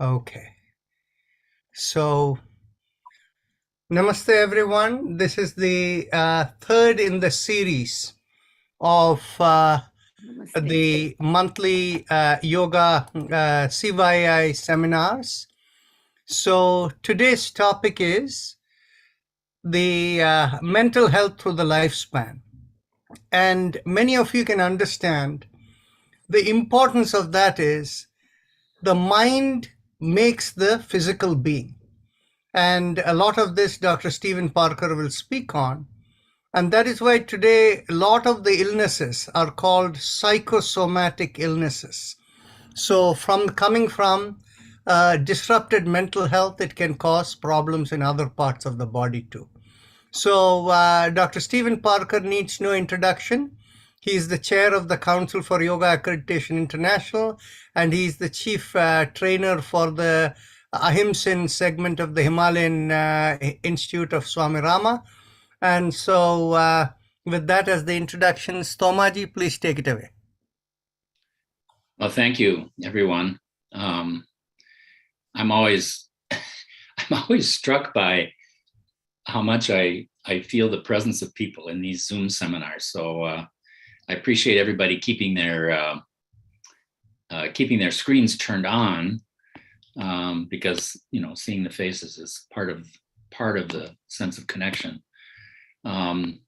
Okay. So, namaste everyone. This is the third in the series of the monthly yoga CYAI seminars. So, today's topic is the mental health through the lifespan. And many of you can understand the importance of that is the mind makes the physical being. And a lot of this Dr. Stephen Parker will speak on. And that is why today a lot of the illnesses are called psychosomatic illnesses. So coming from disrupted mental health, it can cause problems in other parts of the body too. So Dr. Stephen Parker needs no introduction. He is the chair of the Council for Yoga Accreditation International, and he is the chief trainer for the Ahimsan segment of the Himalayan Institute of Swami Rama. And so with that as the introduction, Stomaji, please take it away. Well, thank you, everyone. I'm always struck by how much I feel the presence of people in these Zoom seminars. So I appreciate everybody keeping their screens turned on, because seeing the faces is part of the sense of connection. And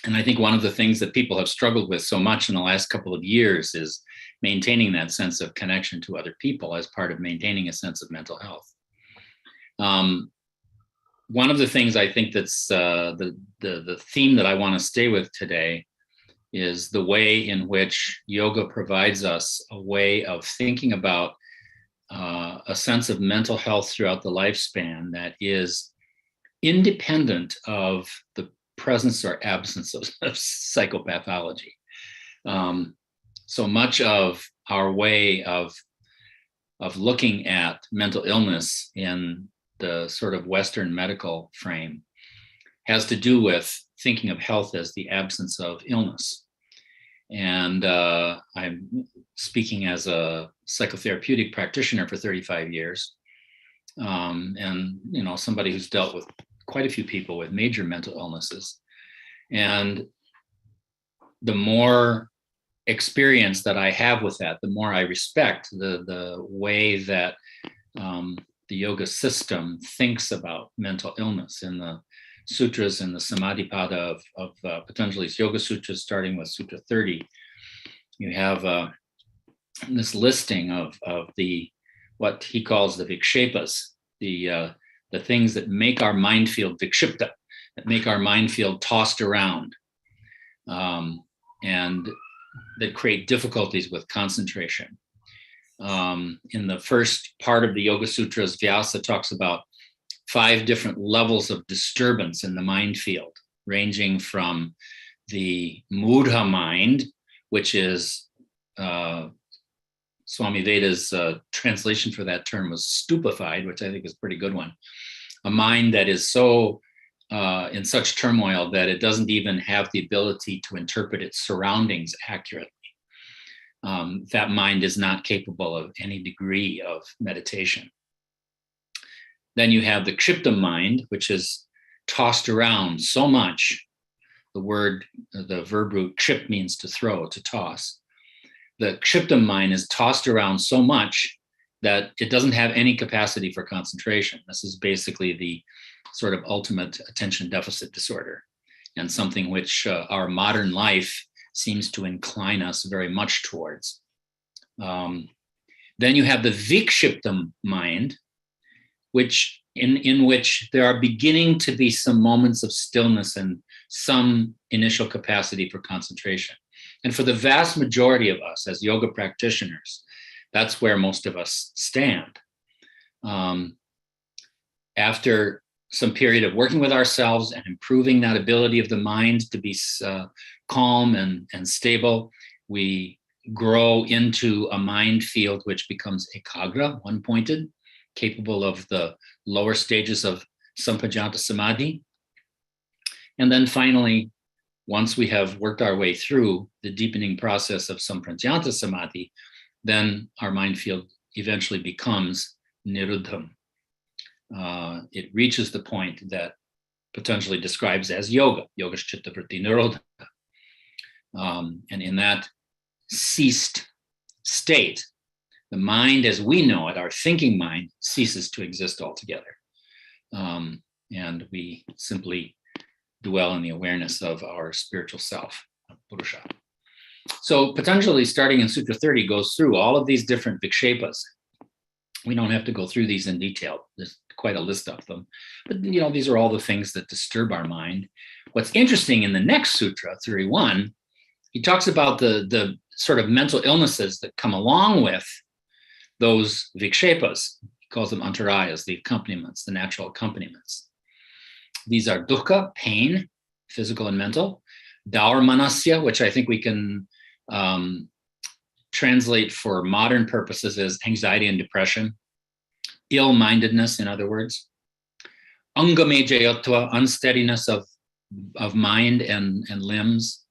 I think one of the things that people have struggled with so much in the last couple of years is maintaining that sense of connection to other people as part of maintaining a sense of mental health. One of the things I think that's the theme that I want to stay with today is the way in which yoga provides us a way of thinking about a sense of mental health throughout the lifespan that is independent of the presence or absence of psychopathology. So much of our way of looking at mental illness in the sort of Western medical frame has to do with thinking of health as the absence of illness. And I'm speaking as a psychotherapeutic practitioner for 35 years. And somebody who's dealt with quite a few people with major mental illnesses. And the more experience that I have with that, the more I respect the way that the yoga system thinks about mental illness. In the sutras, in the Samadhipada of Patanjali's Yoga Sutras, starting with Sutra 30, you have this listing of what he calls the vikshepas, the things that make our mind field vikshipta, that make our mind field tossed around, and that create difficulties with concentration. In the first part of the Yoga Sutras, Vyasa talks about 5 different levels of disturbance in the mind field, ranging from the Mudha Mind, which is Swami Veda's translation for that term was stupefied, which I think is a pretty good one. A mind that is so in such turmoil that it doesn't even have the ability to interpret its surroundings accurately. That mind is not capable of any degree of meditation. Then you have the kshipta mind, which is tossed around so much. The verb root kship means to throw, to toss. The kshipta mind is tossed around so much that it doesn't have any capacity for concentration. This is basically the sort of ultimate attention deficit disorder, and something which our modern life seems to incline us very much towards. Then you have the vikshipta mind, which in which there are beginning to be some moments of stillness and some initial capacity for concentration. And for the vast majority of us as yoga practitioners, that's where most of us stand. After some period of working with ourselves and improving that ability of the mind to be calm and stable, we grow into a mind field which becomes ekagra, one-pointed, capable of the lower stages of sampajanta samadhi. And then finally, once we have worked our way through the deepening process of samprajñāta samadhi, then our mind field eventually becomes niruddham. It reaches the point that potentially describes as yoga, yogaschittavritti nirodha. And in that ceased state, the mind as we know it, our thinking mind, ceases to exist altogether. And we simply dwell in the awareness of our spiritual self, Purusha. So Patanjali, starting in Sutra 30, goes through all of these different vikshepas. We don't have to go through these in detail. There's quite a list of them. But these are all the things that disturb our mind. What's interesting in the next sutra, 31, he talks about the sort of mental illnesses that come along with those vikshepas. He calls them antarayas, the accompaniments, the natural accompaniments. These are dukkha, pain, physical and mental, daurmanasya, which I think we can translate for modern purposes as anxiety and depression, ill-mindedness, in other words, angamejayatva, unsteadiness of mind and limbs.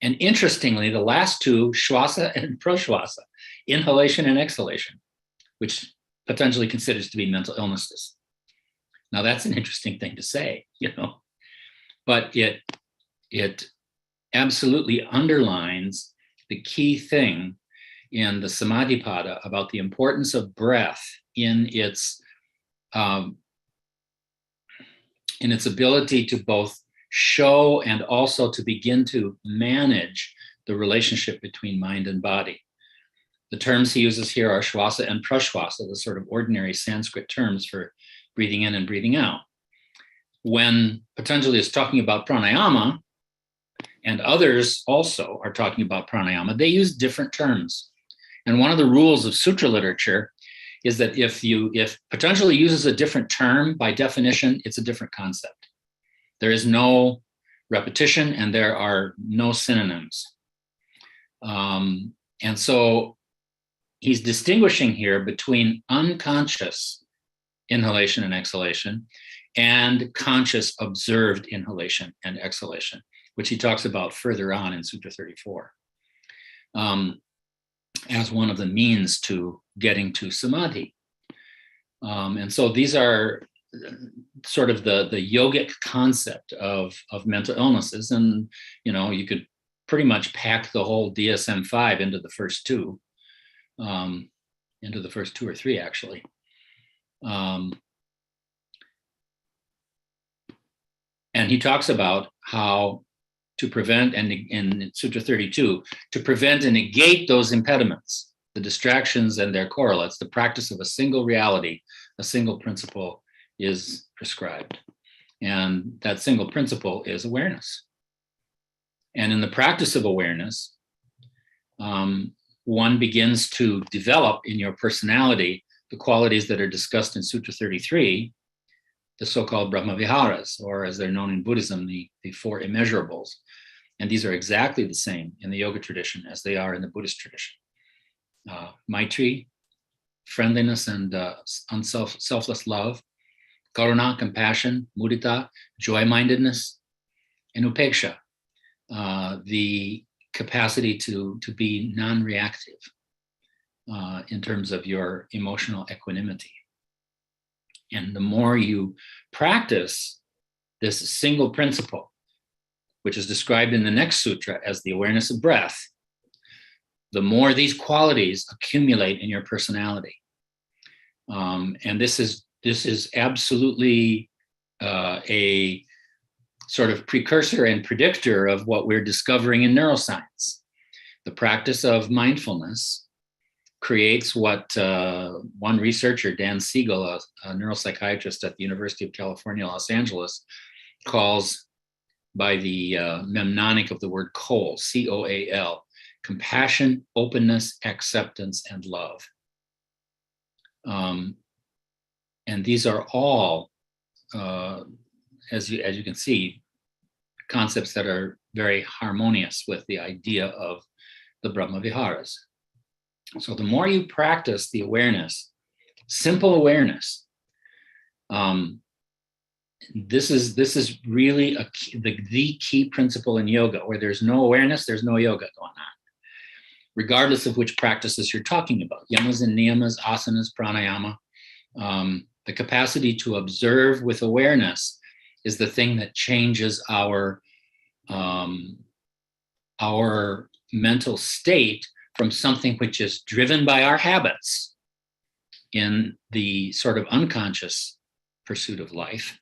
And interestingly, the last two, shwasa and prashwasa, inhalation and exhalation, which Patanjali considers to be mental illnesses. Now that's an interesting thing to say, but it absolutely underlines the key thing in the Samadhipada about the importance of breath in its ability to both show and also to begin to manage the relationship between mind and body. The terms he uses here are shwasa and prashwasa, the sort of ordinary Sanskrit terms for breathing in and breathing out. When Patanjali is talking about pranayama, and others also are talking about pranayama, they use different terms. And one of the rules of sutra literature is that if Patanjali uses a different term, by definition, it's a different concept. There is no repetition and there are no synonyms. And so he's distinguishing here between unconscious inhalation and exhalation and conscious observed inhalation and exhalation, which he talks about further on in Sutra 34, as one of the means to getting to samadhi. And so these are sort of the yogic concept of mental illnesses. And, you could pretty much pack the whole DSM-5 into the first two or three, actually. And he talks about how to prevent, and in Sutra 32, to prevent and negate those impediments, the distractions and their correlates, the practice of a single reality, a single principle is prescribed. And that single principle is awareness. And in the practice of awareness, one begins to develop in your personality the qualities that are discussed in Sutra 33, the so-called Brahma Viharas, or as they're known in Buddhism, the four immeasurables. And these are exactly the same in the yoga tradition as they are in the Buddhist tradition. Maitri, friendliness and selfless love, karuna, compassion, mudita, joy-mindedness, and upeksha, the capacity to be non-reactive in terms of your emotional equanimity. And the more you practice this single principle, which is described in the next sutra as the awareness of breath, the more these qualities accumulate in your personality. And this is absolutely a sort of precursor and predictor of what we're discovering in neuroscience. The practice of mindfulness creates what one researcher, Dan Siegel, a neuropsychiatrist at the University of California, Los Angeles, calls by the mnemonic of the word COAL, C-O-A-L, compassion, openness, acceptance, and love. And these are all, as you can see, concepts that are very harmonious with the idea of the Brahma Viharas. So the more you practice the awareness, simple awareness, this is really the key principle in yoga. Where there's no awareness, there's no yoga going on. regardless of which practices you're talking about, yamas and niyamas, asanas, pranayama. The capacity to observe with awareness is the thing that changes our mental state from something which is driven by our habits in the sort of unconscious pursuit of life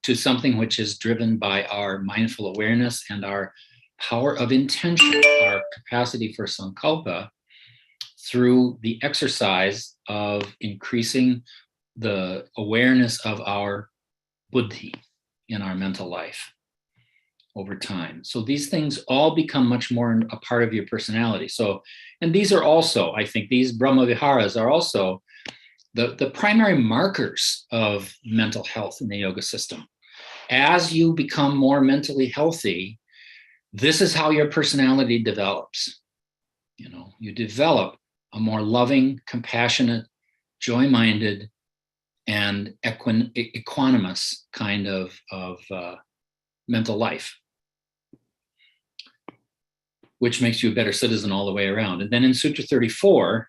to something which is driven by our mindful awareness and our power of intention, our capacity for sankalpa, through the exercise of increasing the awareness of our buddhi in our mental life over time. So these things all become much more a part of your personality. So, and these are also, I think, these Brahma Viharas are also the primary markers of mental health in the yoga system. As you become more mentally healthy, this is how your personality develops. You know, you develop a more loving, compassionate, joy-minded, and equanimous kind of mental life, which makes you a better citizen all the way around. And then in Sutra 34,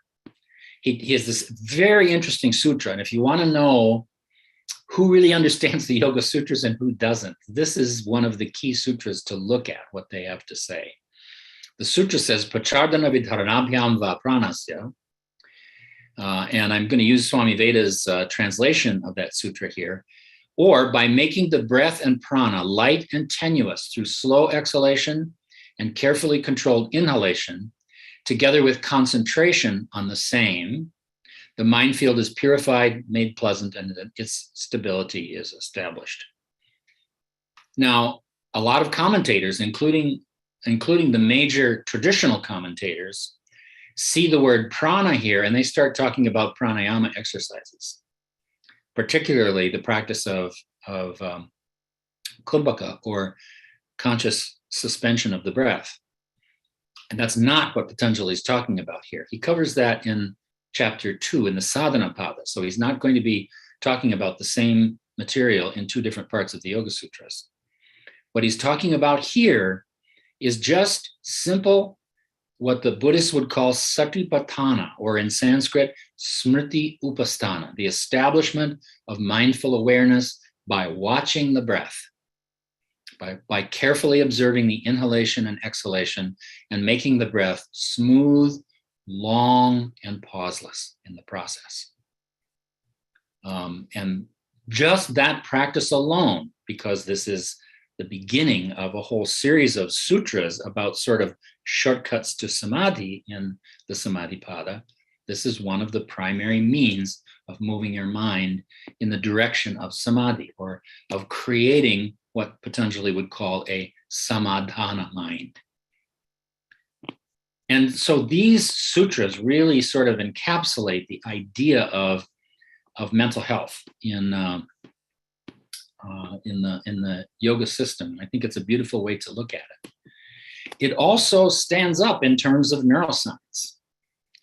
he has this very interesting sutra. And if you want to know who really understands the Yoga Sutras and who doesn't, this is one of the key sutras to look at, what they have to say. The sutra says, Prachardana vidharanabhyam va pranasya. And I'm going to use Swami Veda's translation of that sutra here. Or by making the breath and prana light and tenuous through slow exhalation and carefully controlled inhalation, together with concentration on the same, the mind field is purified, made pleasant, and its stability is established. Now, a lot of commentators, including the major traditional commentators, see the word prana here, and they start talking about pranayama exercises, particularly the practice of kumbhaka, or conscious suspension of the breath. And that's not what Patanjali is talking about here. He covers that in chapter 2 in the sadhana pada. So he's not going to be talking about the same material in two different parts of the Yoga Sutras. What he's talking about here is just simple, what the Buddhists would call satipatthana, or in Sanskrit, smriti upasthana, the establishment of mindful awareness by watching the breath, by carefully observing the inhalation and exhalation and making the breath smooth, long, and pauseless in the process. And just that practice alone, because this is the beginning of a whole series of sutras about sort of shortcuts to samadhi in the Samadhi Pada, this is one of the primary means of moving your mind in the direction of samadhi, or of creating what Patanjali would call a samadhana mind. And so these sutras really sort of encapsulate the idea of mental health in the yoga system. I think it's a beautiful way to look at it. It also stands up in terms of neuroscience.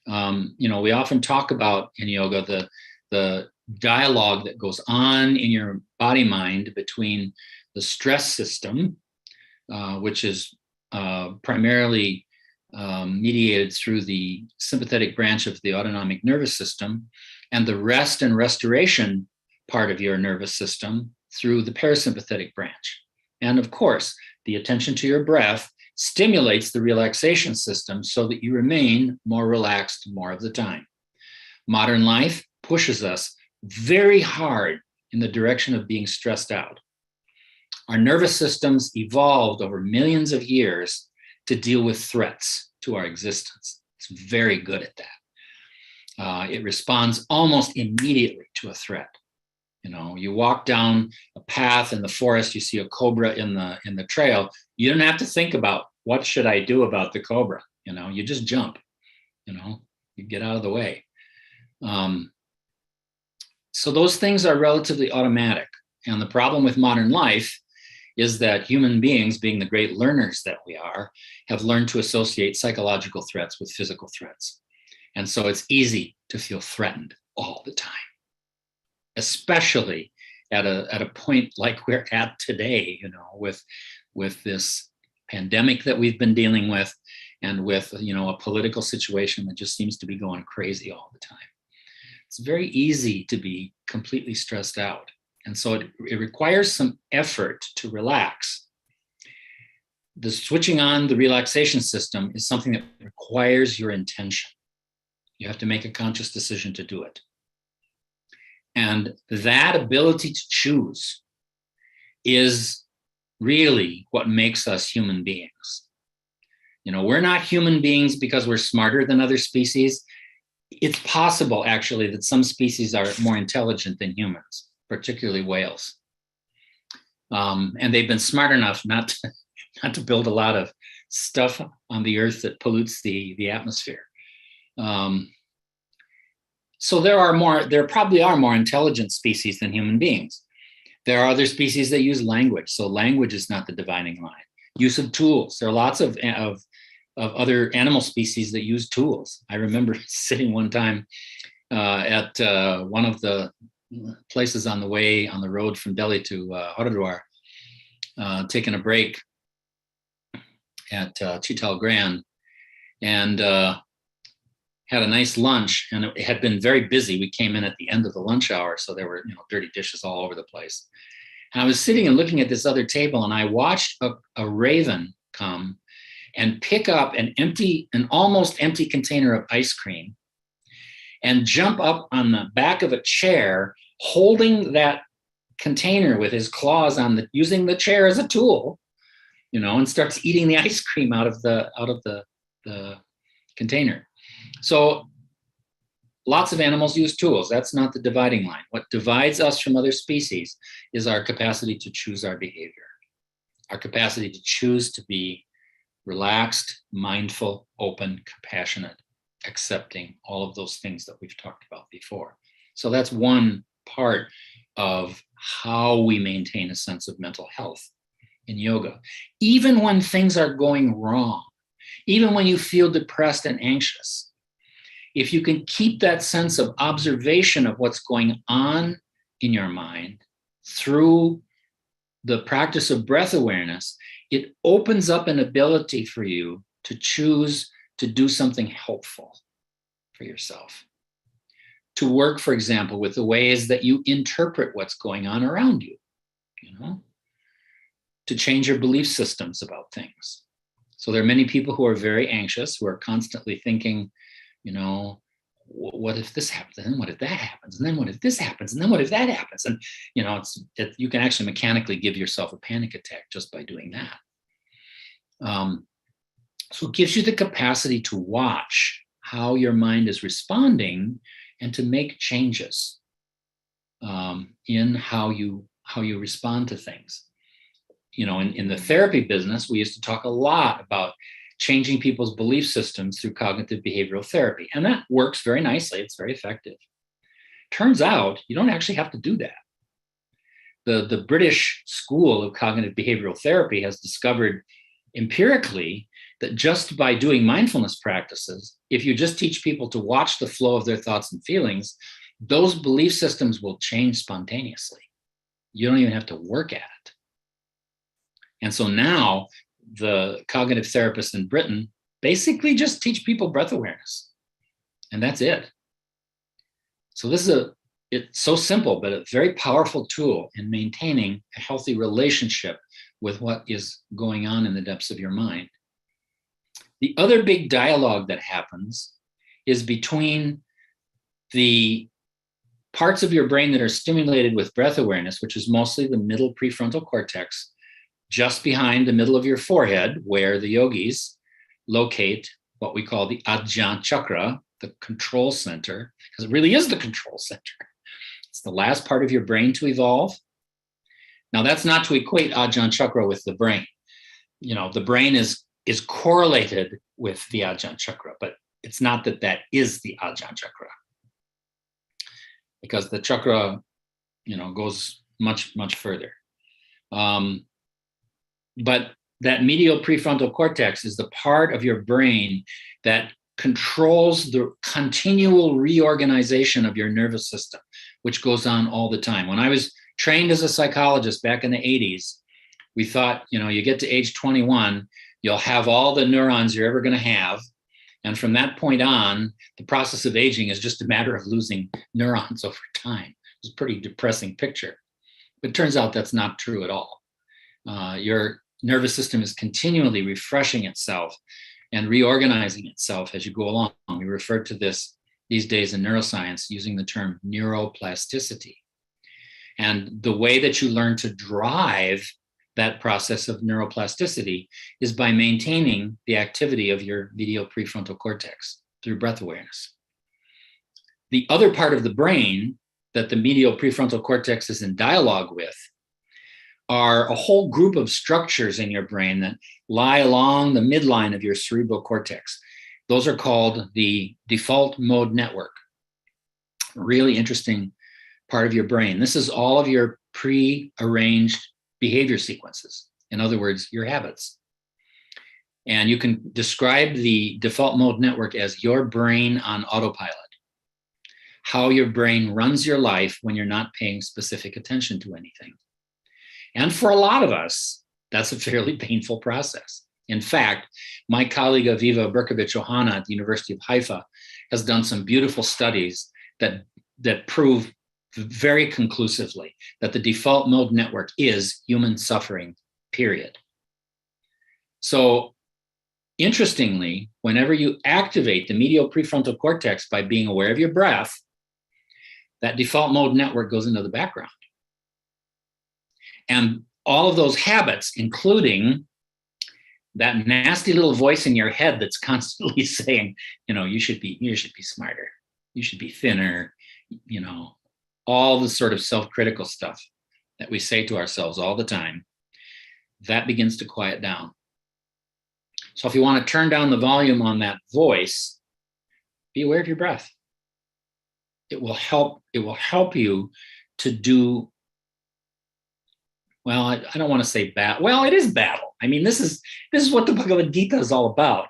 We often talk about in yoga the dialogue that goes on in your body mind between the stress system, which is primarily mediated through the sympathetic branch of the autonomic nervous system, and the rest and restoration part of your nervous system through the parasympathetic branch. And of course, the attention to your breath stimulates the relaxation system so that you remain more relaxed more of the time. Modern life pushes us very hard in the direction of being stressed out. Our nervous systems evolved over millions of years to deal with threats to our existence. It's very good at that. It responds almost immediately to a threat. You walk down a path in the forest, you see a cobra in the trail. You don't have to think about what should I do about the cobra. You just jump. You get out of the way. So those things are relatively automatic. And the problem with modern life is that human beings, being the great learners that we are, have learned to associate psychological threats with physical threats. And so it's easy to feel threatened all the time, especially at a point like we're at today, with this pandemic that we've been dealing with, and with, a political situation that just seems to be going crazy all the time. It's very easy to be completely stressed out. And so it requires some effort to relax. The switching on the relaxation system is something that requires your intention. You have to make a conscious decision to do it. And that ability to choose is really what makes us human beings. We're not human beings because we're smarter than other species. It's possible, actually, that some species are more intelligent than humans, particularly whales. And they've been smart enough not to build a lot of stuff on the earth that pollutes the atmosphere. So there probably are more intelligent species than human beings. There are other species that use language. So language is not the dividing line. Use of tools. There are lots of other animal species that use tools. I remember sitting one time at one of the places on the road from Delhi to Haridwar, taking a break at Chital Grand, and had a nice lunch, and it had been very busy. We came in at the end of the lunch hour, so there were dirty dishes all over the place. And I was sitting and looking at this other table, and I watched a raven come and pick up an almost empty container of ice cream and jump up on the back of a chair, holding that container with his claws using the chair as a tool, and starts eating the ice cream out of the container. So lots of animals use tools. That's not the dividing line. What divides us from other species is our capacity to choose our behavior, our capacity to choose to be relaxed, mindful, open, compassionate, accepting, all of those things that we've talked about before. So that's one part of how we maintain a sense of mental health in yoga. Even when things are going wrong, even when you feel depressed and anxious, if you can keep that sense of observation of what's going on in your mind through the practice of breath awareness, it opens up an ability for you to choose to do something helpful for yourself. To work, for example, with the ways that you interpret what's going on around you, to change your belief systems about things. So there are many people who are very anxious, who are constantly thinking, what if this happens? And then what if that happens? And then what if this happens? And then what if that happens? And, you can actually mechanically give yourself a panic attack just by doing that. So it gives you the capacity to watch how your mind is responding and to make changes in how you respond to things. In the therapy business, we used to talk a lot about changing people's belief systems through cognitive behavioral therapy. And that works very nicely. It's very effective. Turns out you don't actually have to do that. The British School of Cognitive Behavioral Therapy has discovered empirically that just by doing mindfulness practices, if you just teach people to watch the flow of their thoughts and feelings, those belief systems will change spontaneously. You don't even have to work at it. And so now the cognitive therapists in Britain basically just teach people breath awareness, and that's it. So it's so simple, but a very powerful tool in maintaining a healthy relationship with what is going on in the depths of your mind. The other big dialogue that happens is between the parts of your brain that are stimulated with breath awareness, which is mostly the middle prefrontal cortex, just behind the middle of your forehead, where the yogis locate what we call the Adjan Chakra, the control center, because it really is the control center. It's the last part of your brain to evolve. Now, that's not to equate Adjan Chakra with the brain. The brain is correlated with the Adjan Chakra, but it's not that is the Adjan Chakra, because the chakra, goes much, much further. But that medial prefrontal cortex is the part of your brain that controls the continual reorganization of your nervous system, which goes on all the time. When I was trained as a psychologist back in the 80s, we thought, you get to age 21, You'll have all the neurons you're ever going to have. And from that point on, the process of aging is just a matter of losing neurons over time. It's a pretty depressing picture. But it turns out that's not true at all. Your nervous system is continually refreshing itself and reorganizing itself as you go along. We refer to this these days in neuroscience using the term neuroplasticity. And the way that you learn to drive that process of neuroplasticity is by maintaining the activity of your medial prefrontal cortex through breath awareness. The other part of the brain that the medial prefrontal cortex is in dialogue with are a whole group of structures in your brain that lie along the midline of your cerebral cortex. Those are called the default mode network. Really interesting part of your brain. This is all of your pre-arranged behavior sequences. In other words, your habits. And you can describe the default mode network as your brain on autopilot. How your brain runs your life when you're not paying specific attention to anything. And for a lot of us, that's a fairly painful process. In fact, my colleague Aviva Berkovich-Ohana at the University of Haifa has done some beautiful studies that prove very conclusively that the default mode network is human suffering, period. So interestingly, whenever you activate the medial prefrontal cortex by being aware of your breath, that default mode network goes into the background. And all of those habits, including that nasty little voice in your head that's constantly saying, you should be smarter, you should be thinner, all the sort of self-critical stuff that we say to ourselves all the time, that begins to quiet down. So if you want to turn down the volume on that voice, be aware of your breath. It will help you to do, well, I don't want to say battle. Well, it is battle. I mean, this is what the Bhagavad Gita is all about,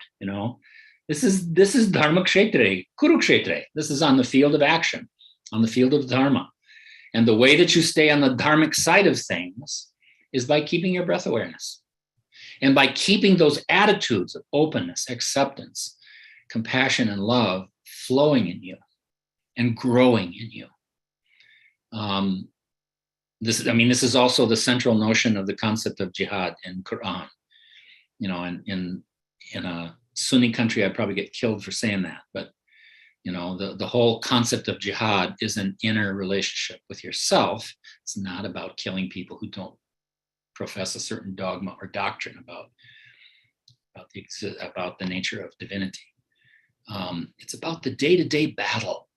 This is Dharma Kshetre, Kurukshetre. This is on the field of action, on the field of Dharma. And the way that you stay on the dharmic side of things is by keeping your breath awareness. And by keeping those attitudes of openness, acceptance, compassion, and love flowing in you and growing in you. This is also the central notion of the concept of jihad in Quran. In a Sunni country, I'd probably get killed for saying that, but the whole concept of jihad is an inner relationship with yourself. It's not about killing people who don't profess a certain dogma or doctrine about the nature of divinity. It's about the day-to-day battle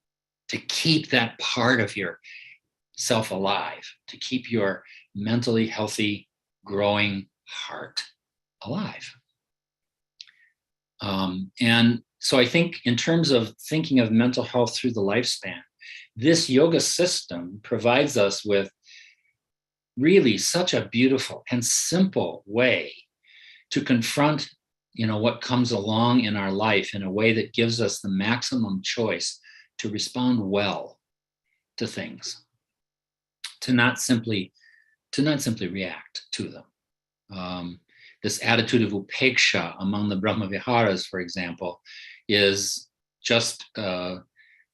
to keep that part of yourself alive, to keep your mentally healthy, growing heart alive. And so I think in terms of thinking of mental health through the lifespan, this yoga system provides us with really such a beautiful and simple way to confront, what comes along in our life in a way that gives us the maximum choice to respond well to things, to not simply react to them. This attitude of upeksha among the Brahma Viharas, for example, is just Yoga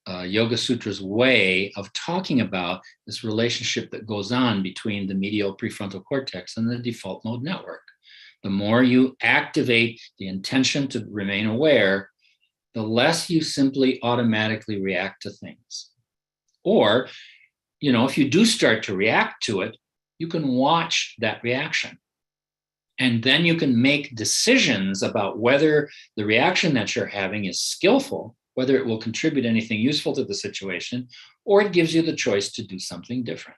Sutra's way of talking about this relationship that goes on between the medial prefrontal cortex and the default mode network. The more you activate the intention to remain aware, the less you simply automatically react to things. Or, if you do start to react to it, you can watch that reaction. And then you can make decisions about whether the reaction that you're having is skillful, whether it will contribute anything useful to the situation, or it gives you the choice to do something different.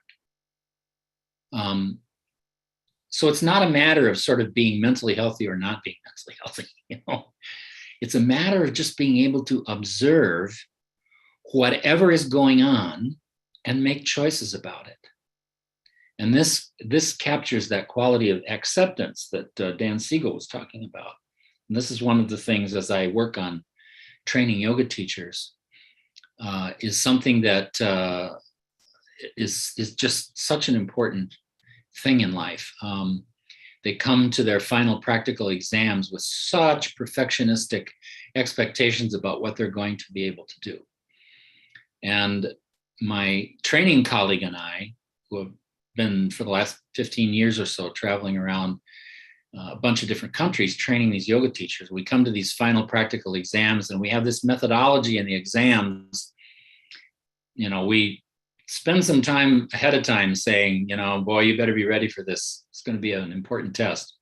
So it's not a matter of sort of being mentally healthy or not being mentally healthy. It's a matter of just being able to observe whatever is going on and make choices about it. And this captures that quality of acceptance that Dan Siegel was talking about. And this is one of the things as I work on training yoga teachers, is something that is just such an important thing in life. they come to their final practical exams with such perfectionistic expectations about what they're going to be able to do. And my training colleague and I, who have been for the last 15 years or so traveling around a bunch of different countries training these yoga teachers, we come to these final practical exams, and we have this methodology in the exams. You know, we spend some time ahead of time saying, you know, boy, you better be ready for this. It's going to be an important test.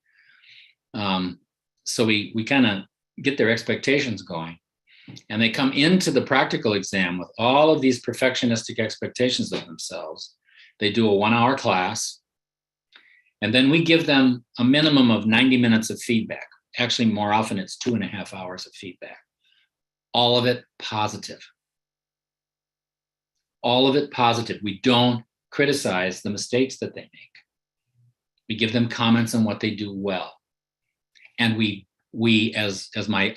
So we kind of get their expectations going, and they come into the practical exam with all of these perfectionistic expectations of themselves. They do a 1-hour class, and then we give them a minimum of 90 minutes of feedback. Actually, more often it's 2.5 hours of feedback. All of it positive. All of it positive. We don't criticize the mistakes that they make. We give them comments on what they do well. And we as my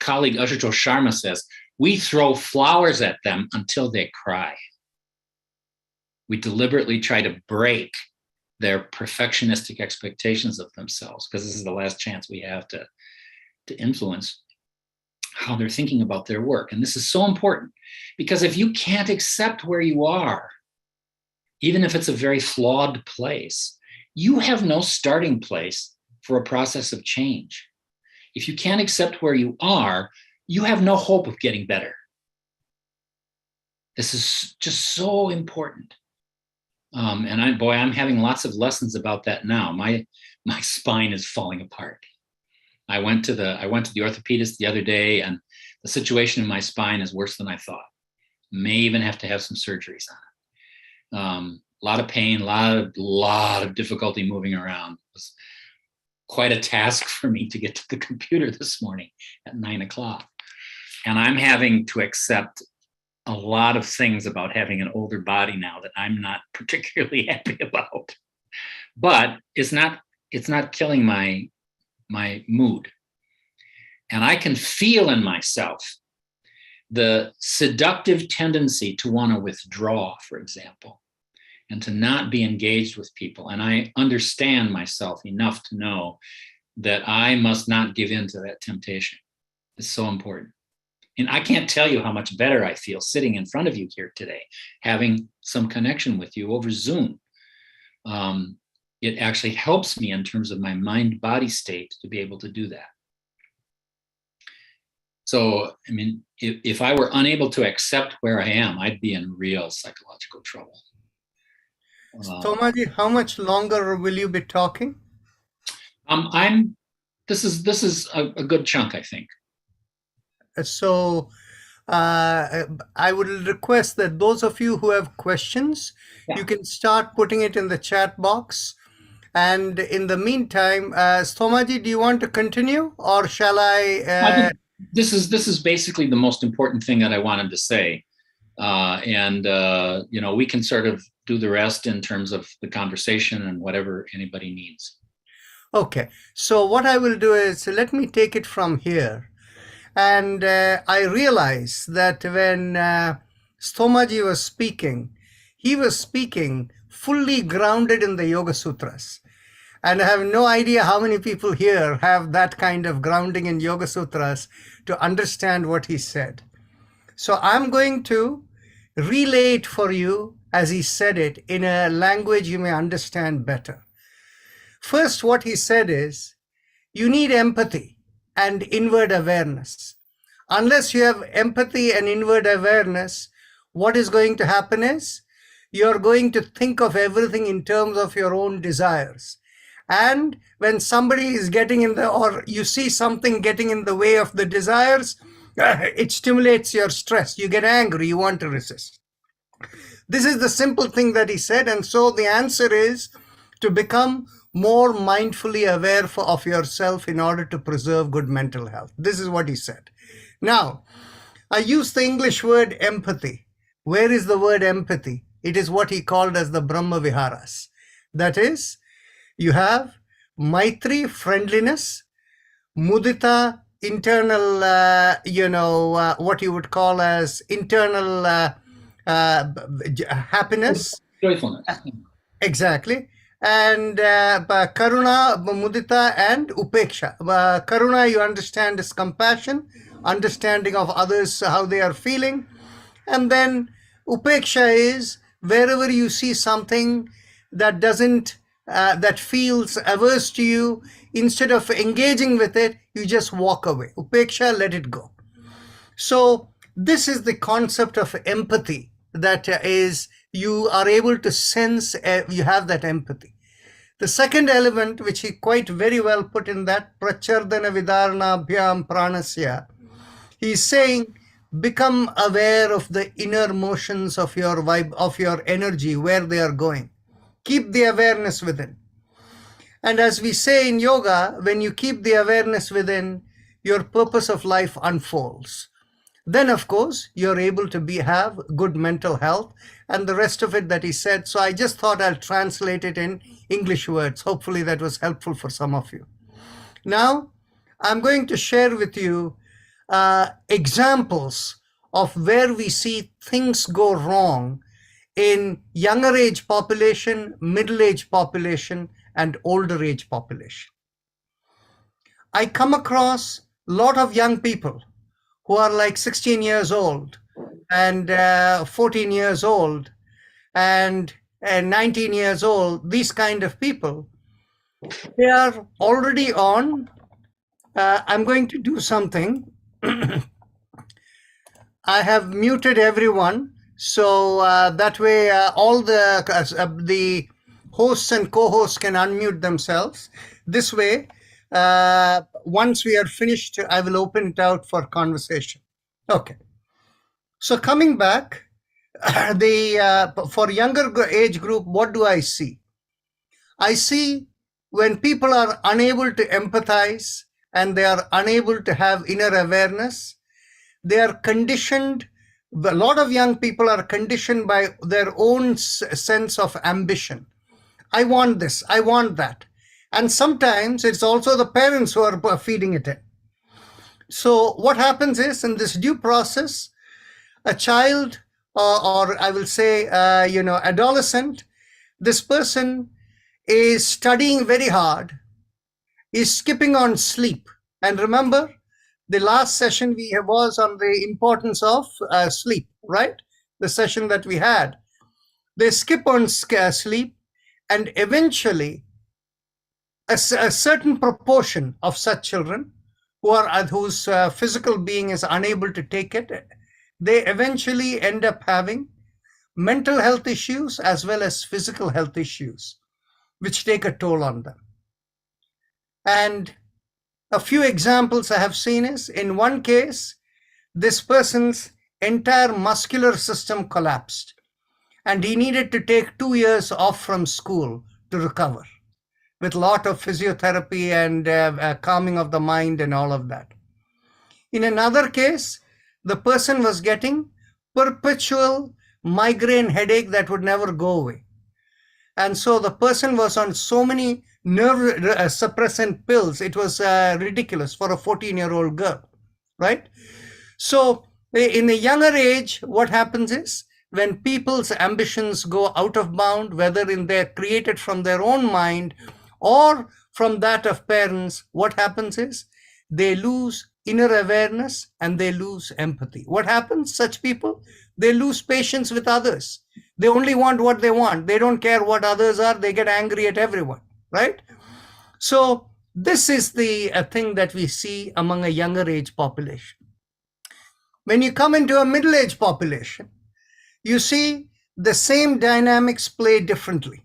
colleague Ashutosh Sharma says, we throw flowers at them until they cry. We deliberately try to break their perfectionistic expectations of themselves, because this is the last chance we have to influence how they're thinking about their work. And this is so important, because if you can't accept where you are, even if it's a very flawed place, you have no starting place for a process of change. If you can't accept where you are, you have no hope of getting better. This is just so important. And I'm having lots of lessons about that now. My spine is falling apart. I went to the orthopedist the other day, and the situation in my spine is worse than I thought. May even have to have some surgeries on it. A lot of pain, a lot of difficulty moving around. It was quite a task for me to get to the computer this morning at 9:00. And I'm having to accept a lot of things about having an older body now that I'm not particularly happy about. But it's not killing my mood. And I can feel in myself the seductive tendency to want to withdraw, for example, and to not be engaged with people. And I understand myself enough to know that I must not give in to that temptation. It's so important. And I can't tell you how much better I feel sitting in front of you here today, having some connection with you over Zoom. It actually helps me in terms of my mind-body state to be able to do that. So, I mean, if I were unable to accept where I am, I'd be in real psychological trouble. Thomaji, how much longer will you be talking? This is a good chunk, I think. So I would request that those of you who have questions, you can start putting it in the chat box. And in the meantime, Thomaji, do you want to continue, or shall I? This is basically the most important thing that I wanted to say. We can sort of do the rest in terms of the conversation and whatever anybody needs. Okay. So what I will do is, let me take it from here. And I realize that when Thomaji was speaking, he was speaking fully grounded in the Yoga Sutras. And I have no idea how many people here have that kind of grounding in Yoga Sutras to understand what he said. So I'm going to relay it for you as he said it in a language you may understand better. First, what he said is, you need empathy and inward awareness. Unless you have empathy and inward awareness, what is going to happen is, you're going to think of everything in terms of your own desires. And when somebody is getting in or you see something getting in the way of the desires, it stimulates your stress. You get angry, you want to resist. This is the simple thing that he said. And so the answer is to become more mindfully aware of yourself in order to preserve good mental health. This is what he said. Now, I use the English word empathy. Where is the word empathy? It is what he called as the Brahma Viharas. That is, you have Maitri, friendliness, Mudita, internal, what you would call as internal happiness. Joyfulness. Exactly. and Karuna, Mudita, and Upeksha. Karuna, you understand, is compassion, understanding of others, how they are feeling. And then Upeksha is wherever you see something that doesn't, that feels averse to you, instead of engaging with it, you just walk away. Upeksha, let it go. So this is the concept of empathy, that is, you are able to sense, you have that empathy. The second element, which he quite very well put in that, prachardana vidarna bhyam pranasya, he's saying, become aware of the inner motions of your vibe, of your energy, where they are going. Keep the awareness within. And as we say in yoga, when you keep the awareness within, your purpose of life unfolds. Then, of course, you're able to have good mental health, and the rest of it that he said. So I just thought I'll translate it in English words. Hopefully that was helpful for some of you. Now, I'm going to share with you examples of where we see things go wrong in younger age population, middle age population, and older age population. I come across a lot of young people who are like 16 years old and 14 years old and 19 years old, these kind of people. They are already on, I'm going to do something. I have muted everyone, so that way all the hosts and co-hosts can unmute themselves. This way, once we are finished, I will open it out for conversation. Okay. So coming back, for younger age group, what do I see? I see when people are unable to empathize and they are unable to have inner awareness, they are conditioned. A lot of young people are conditioned by their own sense of ambition. I want this, I want that. And sometimes it's also the parents who are feeding it in. So what happens is, in this due process, a child, or I will say, adolescent, this person is studying very hard, is skipping on sleep. And remember, the last session was on the importance of sleep, right? The session that we had. They skip on sleep, and eventually a certain proportion of such children whose physical being is unable to take it, they eventually end up having mental health issues as well as physical health issues, which take a toll on them. And a few examples I have seen is, in one case, this person's entire muscular system collapsed, and he needed to take 2 years off from school to recover, with a lot of physiotherapy and calming of the mind and all of that. In another case, the person was getting perpetual migraine headache that would never go away. And so the person was on so many nerve suppressant pills, it was ridiculous for a 14-year-old girl, right? So in a younger age, what happens is, when people's ambitions go out of bound, whether they're created from their own mind or from that of parents, what happens is they lose inner awareness and they lose empathy. What happens? Such people, they lose patience with others. They only want what they want. They don't care what others are. They get angry at everyone, right? So this is the thing that we see among a younger age population. When you come into a middle age population, you see the same dynamics play differently.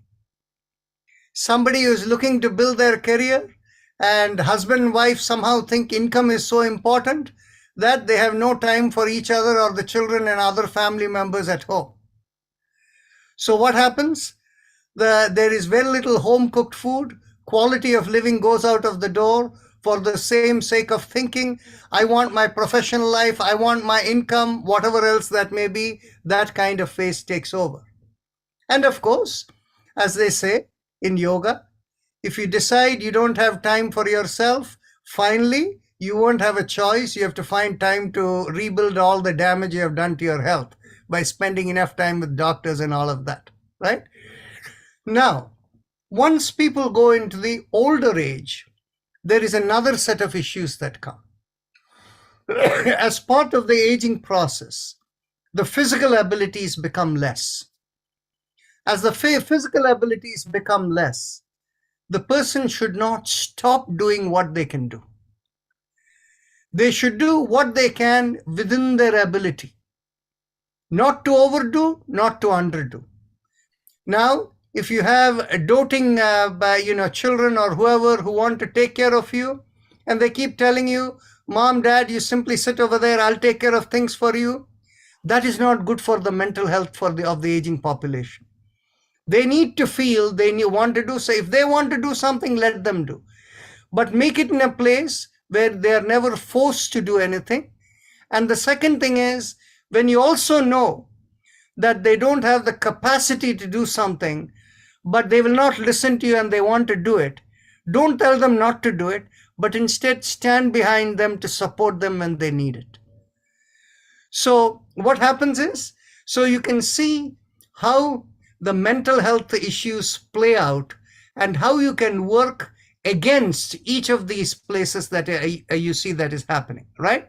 Somebody who is looking to build their career, and husband and wife somehow think income is so important that they have no time for each other or the children and other family members at home. So what happens? There is very little home cooked food. Quality of living goes out of the door for the same sake of thinking, I want my professional life, I want my income, whatever else that may be. That kind of phase takes over. And of course, as they say in yoga, if you decide you don't have time for yourself, finally, you won't have a choice. You have to find time to rebuild all the damage you have done to your health by spending enough time with doctors and all of that, right? Now, once people go into the older age, there is another set of issues that come. As part of the aging process, the physical abilities become less. As the physical abilities become less, the person should not stop doing what they can do. They should do what they can within their ability. Not to overdo, not to underdo. Now, if you have doting children or whoever who want to take care of you, and they keep telling you, Mom, Dad, you simply sit over there, I'll take care of things for you, that is not good for the mental health of the aging population. They need to feel they want to do so. If they want to do something, let them do. But make it in a place where they are never forced to do anything. And the second thing is, when you also know that they don't have the capacity to do something, but they will not listen to you and they want to do it, don't tell them not to do it, but instead stand behind them to support them when they need it. So what happens is, so you can see how the mental health issues play out and how you can work against each of these places that you see that is happening, right?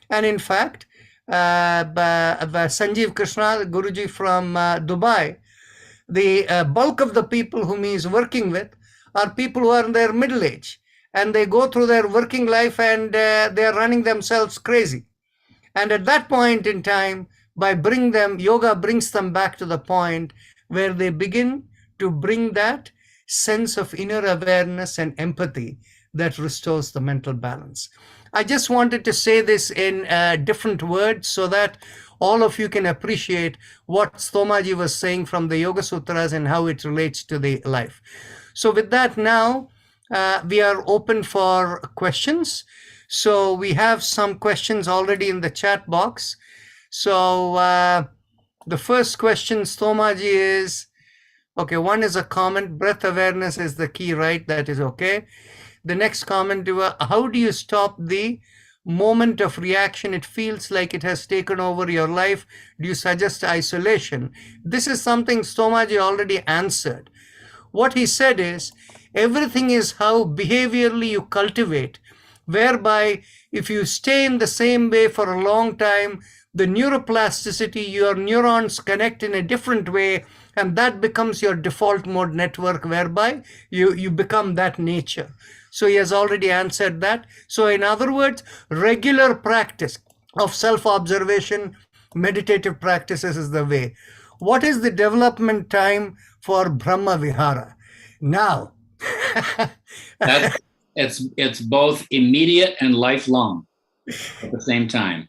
And in fact, Sanjeev Krishna, Guruji from Dubai, the bulk of the people whom he is working with are people who are in their middle age, and they go through their working life and they are running themselves crazy. And at that point in time, yoga brings them back to the point where they begin to bring that sense of inner awareness and empathy that restores the mental balance. I just wanted to say this in different words so that all of you can appreciate what Stomaji was saying from the Yoga Sutras and how it relates to the life. So with that now, we are open for questions. So we have some questions already in the chat box. So the first question, Stomaji, is, okay, one is a comment, breath awareness is the key, right? That is okay. The next comment, how do you stop the moment of reaction? It feels like it has taken over your life. Do you suggest isolation? This is something Stomaji already answered. What he said is, everything is how behaviorally you cultivate, whereby if you stay in the same way for a long time, the neuroplasticity, your neurons connect in a different way, and that becomes your default mode network, whereby you become that nature. So he has already answered that. So in other words, regular practice of self-observation, meditative practices is the way. What is the development time for Brahma Vihara? Now, it's both immediate and lifelong at the same time.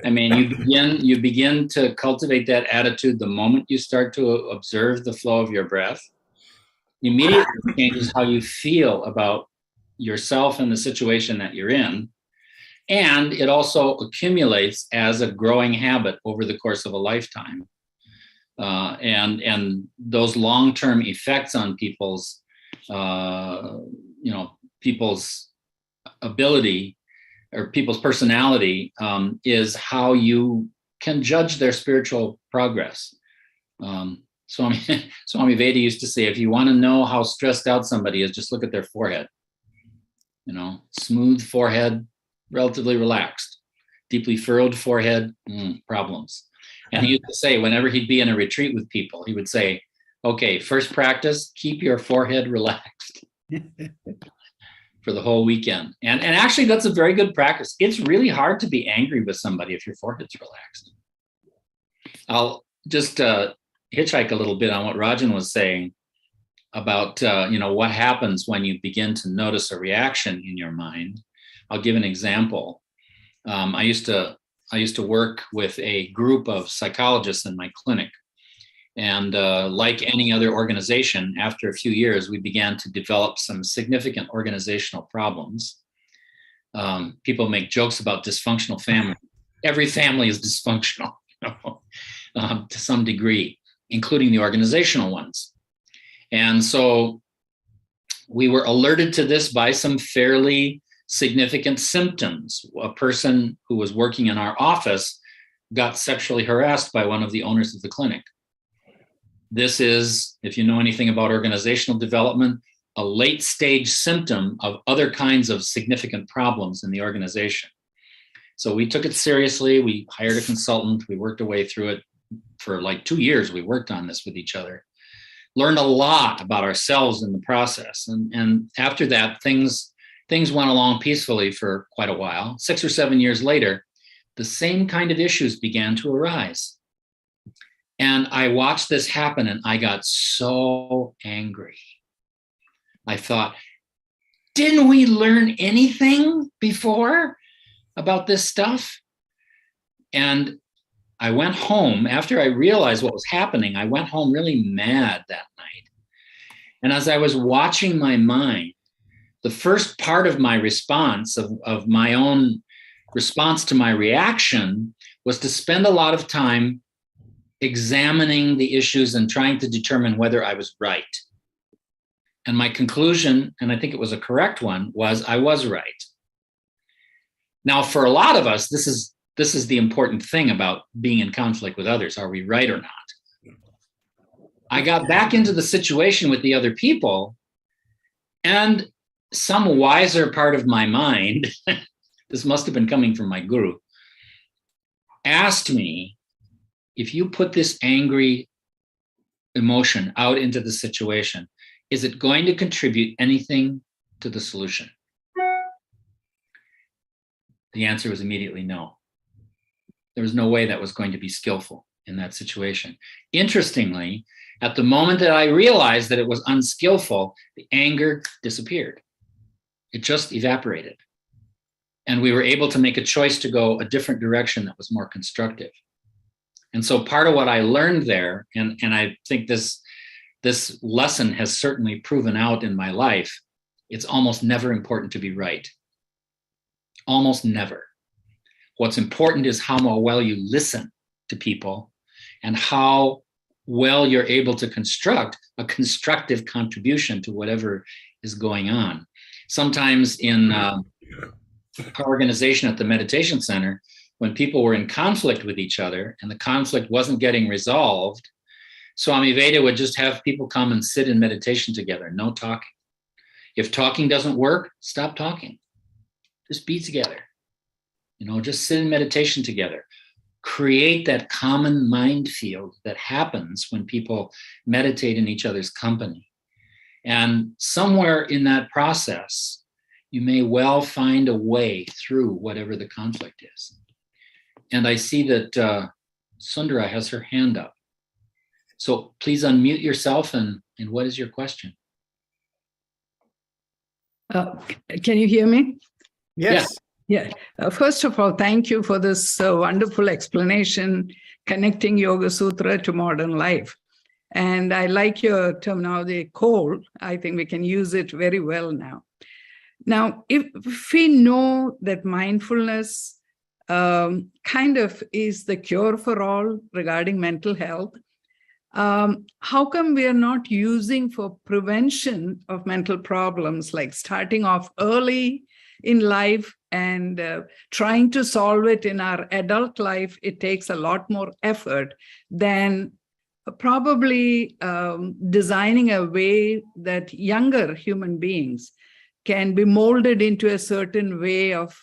I mean, you begin to cultivate that attitude the moment you start to observe the flow of your breath. Immediately changes how you feel about yourself and the situation that you're in. And it also accumulates as a growing habit over the course of a lifetime. And those long-term effects on people's ability or people's personality is how you can judge their spiritual progress. Swami Veda used to say, if you want to know how stressed out somebody is, just look at their forehead. Smooth forehead, relatively relaxed. Deeply furrowed forehead, problems. And he used to say, whenever he'd be in a retreat with people, he would say, okay, first practice, keep your forehead relaxed for the whole weekend. And actually, that's a very good practice. It's really hard to be angry with somebody if your forehead's relaxed. I'll just hitchhike a little bit on what Rajan was saying about what happens when you begin to notice a reaction in your mind. I'll give an example. I used to work with a group of psychologists in my clinic. And like any other organization, after a few years, we began to develop some significant organizational problems. People make jokes about dysfunctional family. Every family is dysfunctional, to some degree, including the organizational ones. And so we were alerted to this by some fairly significant symptoms. A person who was working in our office got sexually harassed by one of the owners of the clinic. This is, if you know anything about organizational development, a late stage symptom of other kinds of significant problems in the organization. So we took it seriously. We hired a consultant. We worked our way through it for like 2 years. We worked on this with each other, learned a lot about ourselves in the process. And after that, things went along peacefully for quite a while. 6 or 7 years later, the same kind of issues began to arise. And I watched this happen and I got so angry. I thought, didn't we learn anything before about this stuff? And I went home after I realized what was happening. I went home really mad that night. And as I was watching my mind, the first part of my response, of my own response to my reaction, was to spend a lot of time examining the issues and trying to determine whether I was right. And my conclusion, and I think it was a correct one, was I was right. Now, for a lot of us, this is the important thing about being in conflict with others. Are we right or not? I got back into the situation with the other people, and some wiser part of my mind, this must have been coming from my guru, asked me, if you put this angry emotion out into the situation, is it going to contribute anything to the solution? The answer was immediately no. There was no way that was going to be skillful in that situation. Interestingly, at the moment that I realized that it was unskillful, the anger disappeared. It just evaporated. And we were able to make a choice to go a different direction that was more constructive. And so part of what I learned there, and I think this lesson has certainly proven out in my life, it's almost never important to be right. Almost never. What's important is how well you listen to people and how well you're able to construct a constructive contribution to whatever is going on. Sometimes in our organization at the meditation center, when people were in conflict with each other and the conflict wasn't getting resolved, Swami Veda would just have people come and sit in meditation together, no talking. If talking doesn't work, stop talking. Just be together. Just sit in meditation together. Create that common mind field that happens when people meditate in each other's company. And somewhere in that process, you may well find a way through whatever the conflict is. And I see that Sundara has her hand up. So please unmute yourself and what is your question? Can you hear me? Yes. Yeah. First of all, thank you for this wonderful explanation, connecting Yoga Sutra to modern life. And I like your terminology, cold. I think we can use it very well now. Now, if we know that mindfulness kind of is the cure for all regarding mental health, how come we are not using for prevention of mental problems, like starting off early in life and trying to solve it in our adult life? It takes a lot more effort than probably designing a way that younger human beings can be molded into a certain way of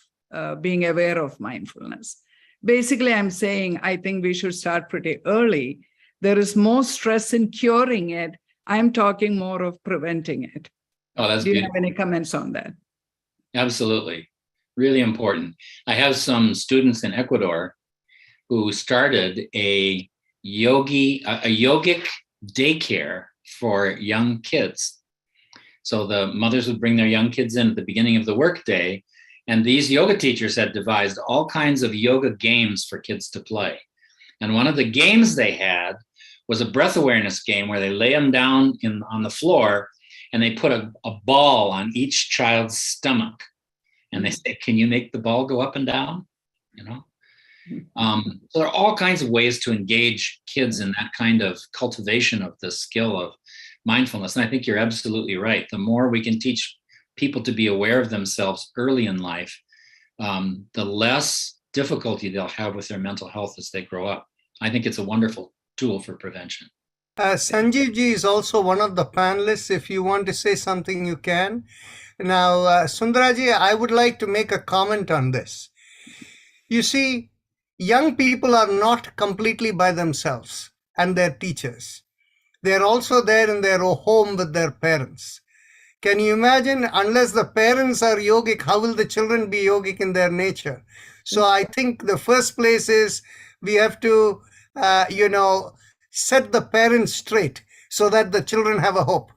being aware of mindfulness. Basically, I'm saying I think we should start pretty early. There is more stress in curing it. I'm talking more of preventing it. Oh, that's Do you beautiful. have any comments on that? Absolutely. Really important. I have some students in Ecuador who started a yogic daycare for young kids. So the mothers would bring their young kids in at the beginning of the workday, and these yoga teachers had devised all kinds of yoga games for kids to play. And one of the games they had was a breath awareness game where they lay them down on the floor and they put a ball on each child's stomach. And they say, can you make the ball go up and down? So there are all kinds of ways to engage kids in that kind of cultivation of the skill of mindfulness. And I think you're absolutely right. The more we can teach people to be aware of themselves early in life, the less difficulty they'll have with their mental health as they grow up. I think it's a wonderful tool for prevention. Sanjeev ji is also one of the panelists. If you want to say something, you can. Now, Sundaraji, I would like to make a comment on this. You see, young people are not completely by themselves and their teachers. They're also there in their home with their parents. Can you imagine, unless the parents are yogic, how will the children be yogic in their nature? So I think the first place is we have to, set the parents straight so that the children have a hope.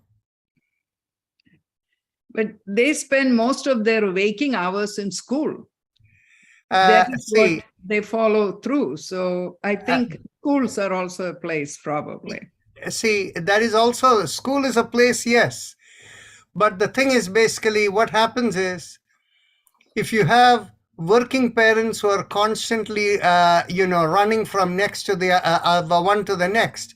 But they spend most of their waking hours in school. That is what they follow through. So I think schools are also a place, probably. See, that is also, school is a place, yes. But the thing is, basically, what happens is, if you have working parents who are constantly, running from next to the one to the next,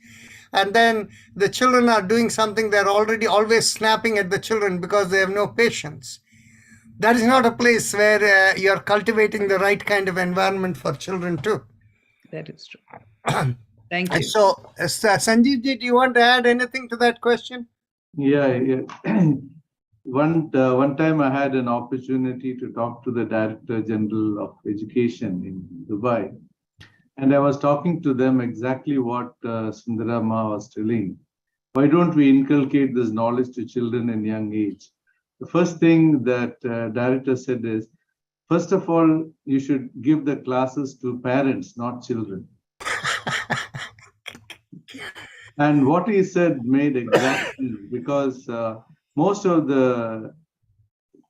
and then the children are doing something, they're already always snapping at the children because they have no patience. That is not a place where you're cultivating the right kind of environment for children too. That is true. Thank you. So, Sanjeev, do you want to add anything to that question? Yeah. One time I had an opportunity to talk to the Director General of Education in Dubai. And I was talking to them exactly what Sundarama was telling. Why don't we inculcate this knowledge to children in young age? The first thing that director said is, first of all, you should give the classes to parents, not children. And what he said made exact sense, because most of the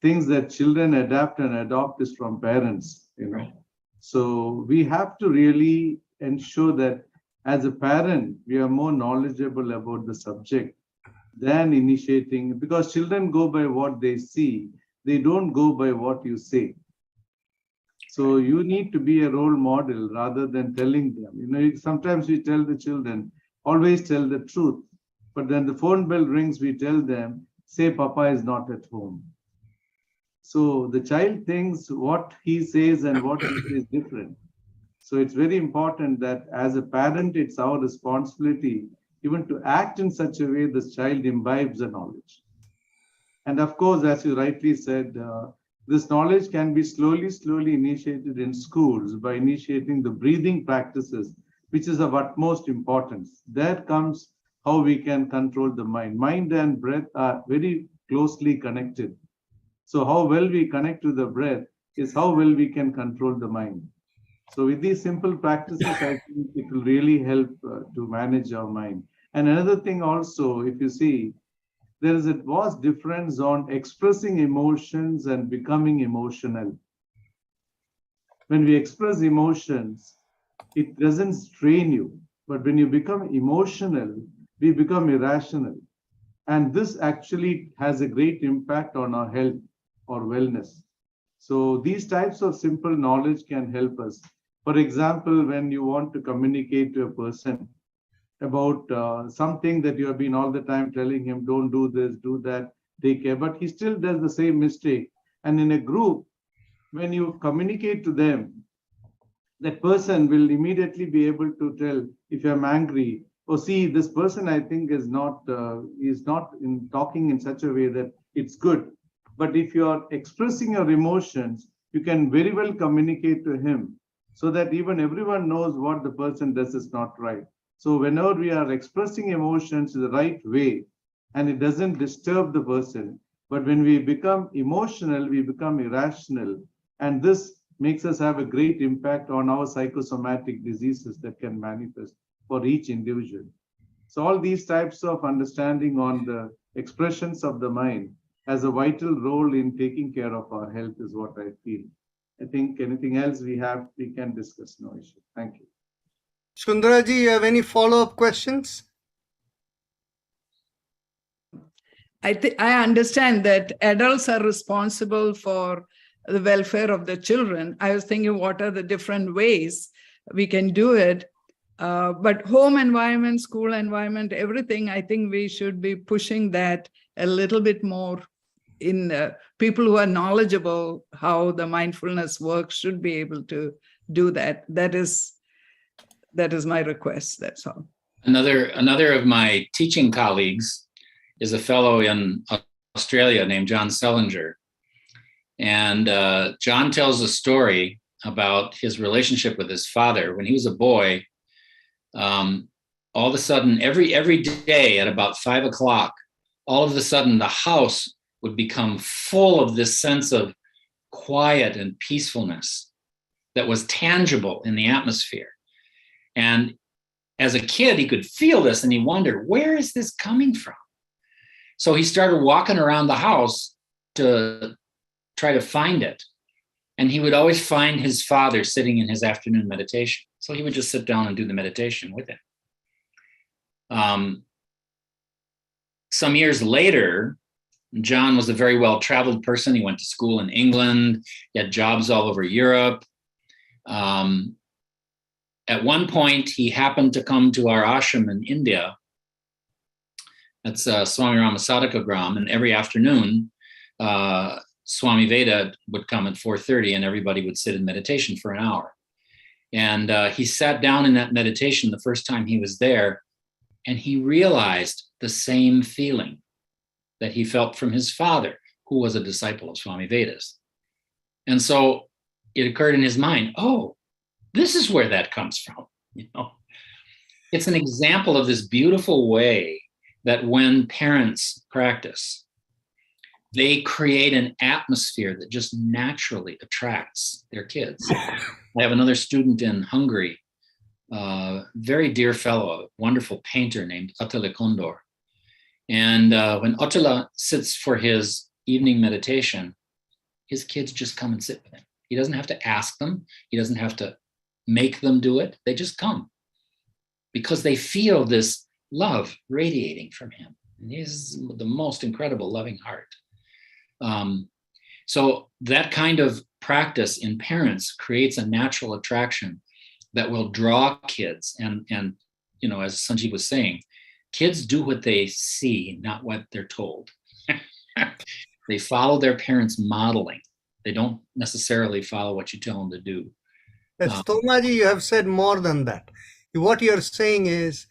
things that children adapt and adopt is from parents, So we have to really ensure that as a parent, we are more knowledgeable about the subject than initiating, because children go by what they see. They don't go by what you say. So you need to be a role model rather than telling them. Sometimes we tell the children, always tell the truth. But then the phone bell rings, we tell them, say Papa is not at home. So the child thinks what he says and what he says is different. So it's very important that as a parent, it's our responsibility even to act in such a way this child imbibes the knowledge. And of course, as you rightly said, this knowledge can be slowly initiated in schools by initiating the breathing practices, which is of utmost importance. There comes how we can control the mind. Mind and breath are very closely connected. So how well we connect to the breath is how well we can control the mind. So with these simple practices, I think it will really help to manage our mind. And another thing also, if you see, there is a vast difference on expressing emotions and becoming emotional. When we express emotions, it doesn't strain you. But when you become emotional, we become irrational. And this actually has a great impact on our health or wellness. So these types of simple knowledge can help us. For example, when you want to communicate to a person about something that you have been all the time telling him, don't do this, do that, take care, but he still does the same mistake. And in a group, when you communicate to them, that person will immediately be able to tell, if I'm angry, oh, see, this person I think is not in talking in such a way that it's good. But if you are expressing your emotions, you can very well communicate to him so that even everyone knows what the person does is not right. So whenever we are expressing emotions in the right way, and it doesn't disturb the person, but when we become emotional, we become irrational. And this makes us have a great impact on our psychosomatic diseases that can manifest for each individual. So all these types of understanding on the expressions of the mind has a vital role in taking care of our health is what I feel. I think anything else we can discuss, no issue. Thank you. Sundaraji, you have any follow-up questions? I understand that adults are responsible for the welfare of the children. I was thinking, what are the different ways we can do it? But home environment, school environment, everything, I think we should be pushing that a little bit more in people who are knowledgeable how the mindfulness works should be able to do that. That is my request, that's all. Another of my teaching colleagues is a fellow in Australia named John Selinger. And John tells a story about his relationship with his father. When he was a boy, all of a sudden, every day at about 5 o'clock, all of a sudden the house would become full of this sense of quiet and peacefulness that was tangible in the atmosphere. And as a kid, he could feel this and he wondered, where is this coming from? So he started walking around the house to try to find it. And he would always find his father sitting in his afternoon meditation. So he would just sit down and do the meditation with him. Some years later, John was a very well-traveled person. He went to school in England. He had jobs all over Europe. At one point, he happened to come to our ashram in India. That's Swami Ramasadaka Gram. And every afternoon, Swami Veda would come at 4:30 and everybody would sit in meditation for an hour. And he sat down in that meditation the first time he was there, and he realized the same feeling that he felt from his father, who was a disciple of Swami Veda's. And so it occurred in his mind, oh, this is where that comes from. You know, it's an example of this beautiful way that when parents practice, they create an atmosphere that just naturally attracts their kids. I have another student in Hungary, very dear fellow, a wonderful painter named Attila Kondor. And when Attila sits for his evening meditation, his kids just come and sit with him. He doesn't have to ask them. He doesn't have to make them do it. They just come because they feel this love radiating from him. And he has the most incredible loving heart. So that kind of practice in parents creates a natural attraction that will draw kids. And you know, as Sanjeev was saying, kids do what they see, not what they're told. They follow their parents' modeling. They don't necessarily follow what you tell them to do. Yes, Tomaji, you have said more than that. What you're saying is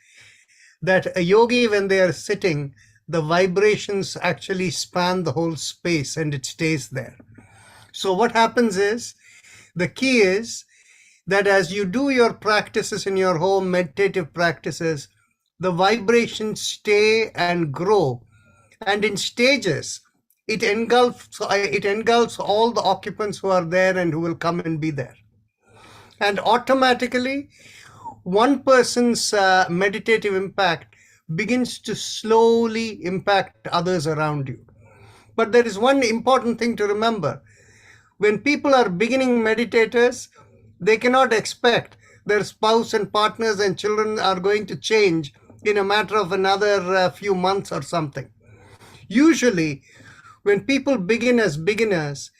that a yogi, when they are sitting, the vibrations actually span the whole space and it stays there. So what happens is, the key is that as you do your practices in your home, meditative practices, the vibrations stay and grow. And in stages, it engulfs all the occupants who are there and who will come and be there. And automatically, one person's meditative impact begins to slowly impact others around you. But there is one important thing to remember. When people are beginning meditators, they cannot expect their spouse and partners and children are going to change in a matter of another few months or something. Usually, when people begin as beginners,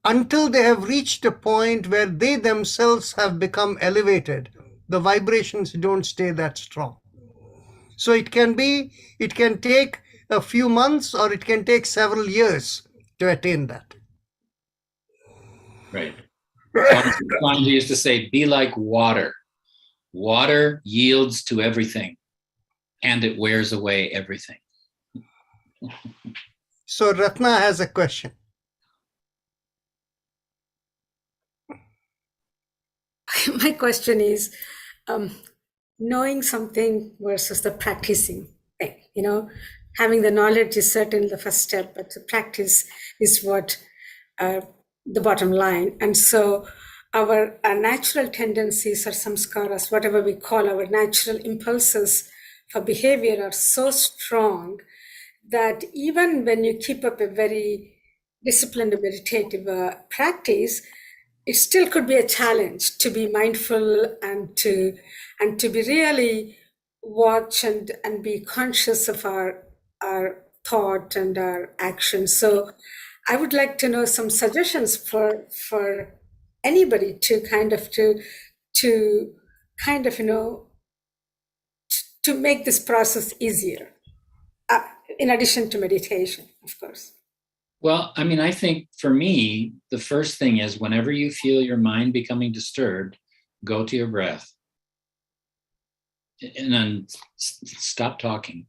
until they have reached a point where they themselves have become elevated, the vibrations don't stay that strong. So it can take a few months or it can take several years to attain that. Right. Swamiji used to say, be like water. Water yields to everything and it wears away everything. So Ratna has a question. My question is, knowing something versus the practicing thing. You know, having the knowledge is certainly the first step, but the practice is what the bottom line. And so our natural tendencies or samskaras, whatever we call our natural impulses for behavior, are so strong that even when you keep up a very disciplined meditative practice, it still could be a challenge to be mindful and to be really watch and be conscious of our thought and our actions. So I would like to know some suggestions for anybody to make this process easier, in addition to meditation, of course. Well, I mean, I think for me, the first thing is whenever you feel your mind becoming disturbed, go to your breath. and then stop talking.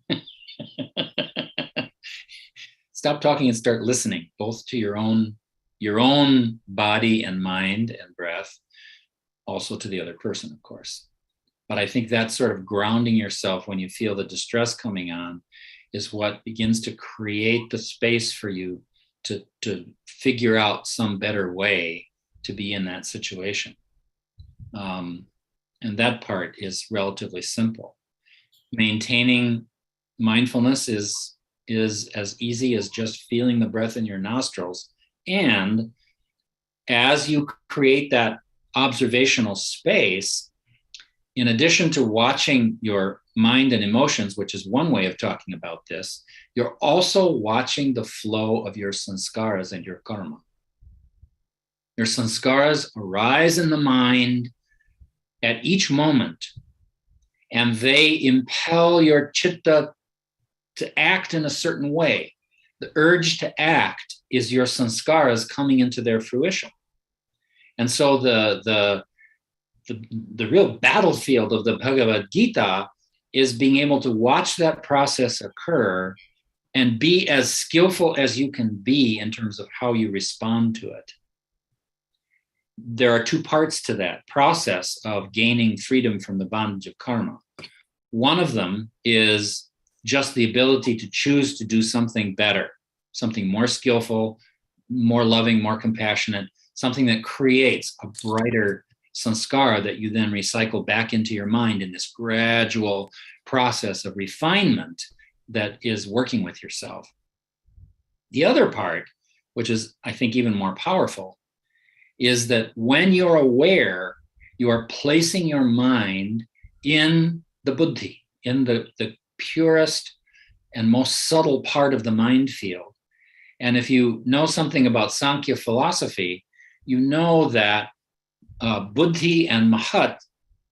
Stop talking and start listening, both to your own body and mind and breath, also to the other person, of course. But I think that sort of grounding yourself when you feel the distress coming on is what begins to create the space for you to figure out some better way to be in that situation. And that part is relatively simple. Maintaining mindfulness is as easy as just feeling the breath in your nostrils. And as you create that observational space, in addition to watching your mind and emotions, which is one way of talking about this, you're also watching the flow of your sanskaras and your karma. Your sanskaras arise in the mind at each moment, and they impel your chitta to act in a certain way. The urge to act is your sanskaras coming into their fruition. And so the real battlefield of the Bhagavad Gita is being able to watch that process occur and be as skillful as you can be in terms of how you respond to it. There are two parts to that process of gaining freedom from the bondage of karma. One of them is just the ability to choose to do something better, something more skillful, more loving, more compassionate, something that creates a brighter sanskara that you then recycle back into your mind in this gradual process of refinement that is working with yourself. The other part, which is, I think, even more powerful, is that when you're aware, you are placing your mind in the buddhi, in the purest and most subtle part of the mind field. And if you know something about Sankhya philosophy, you know that buddhi and mahat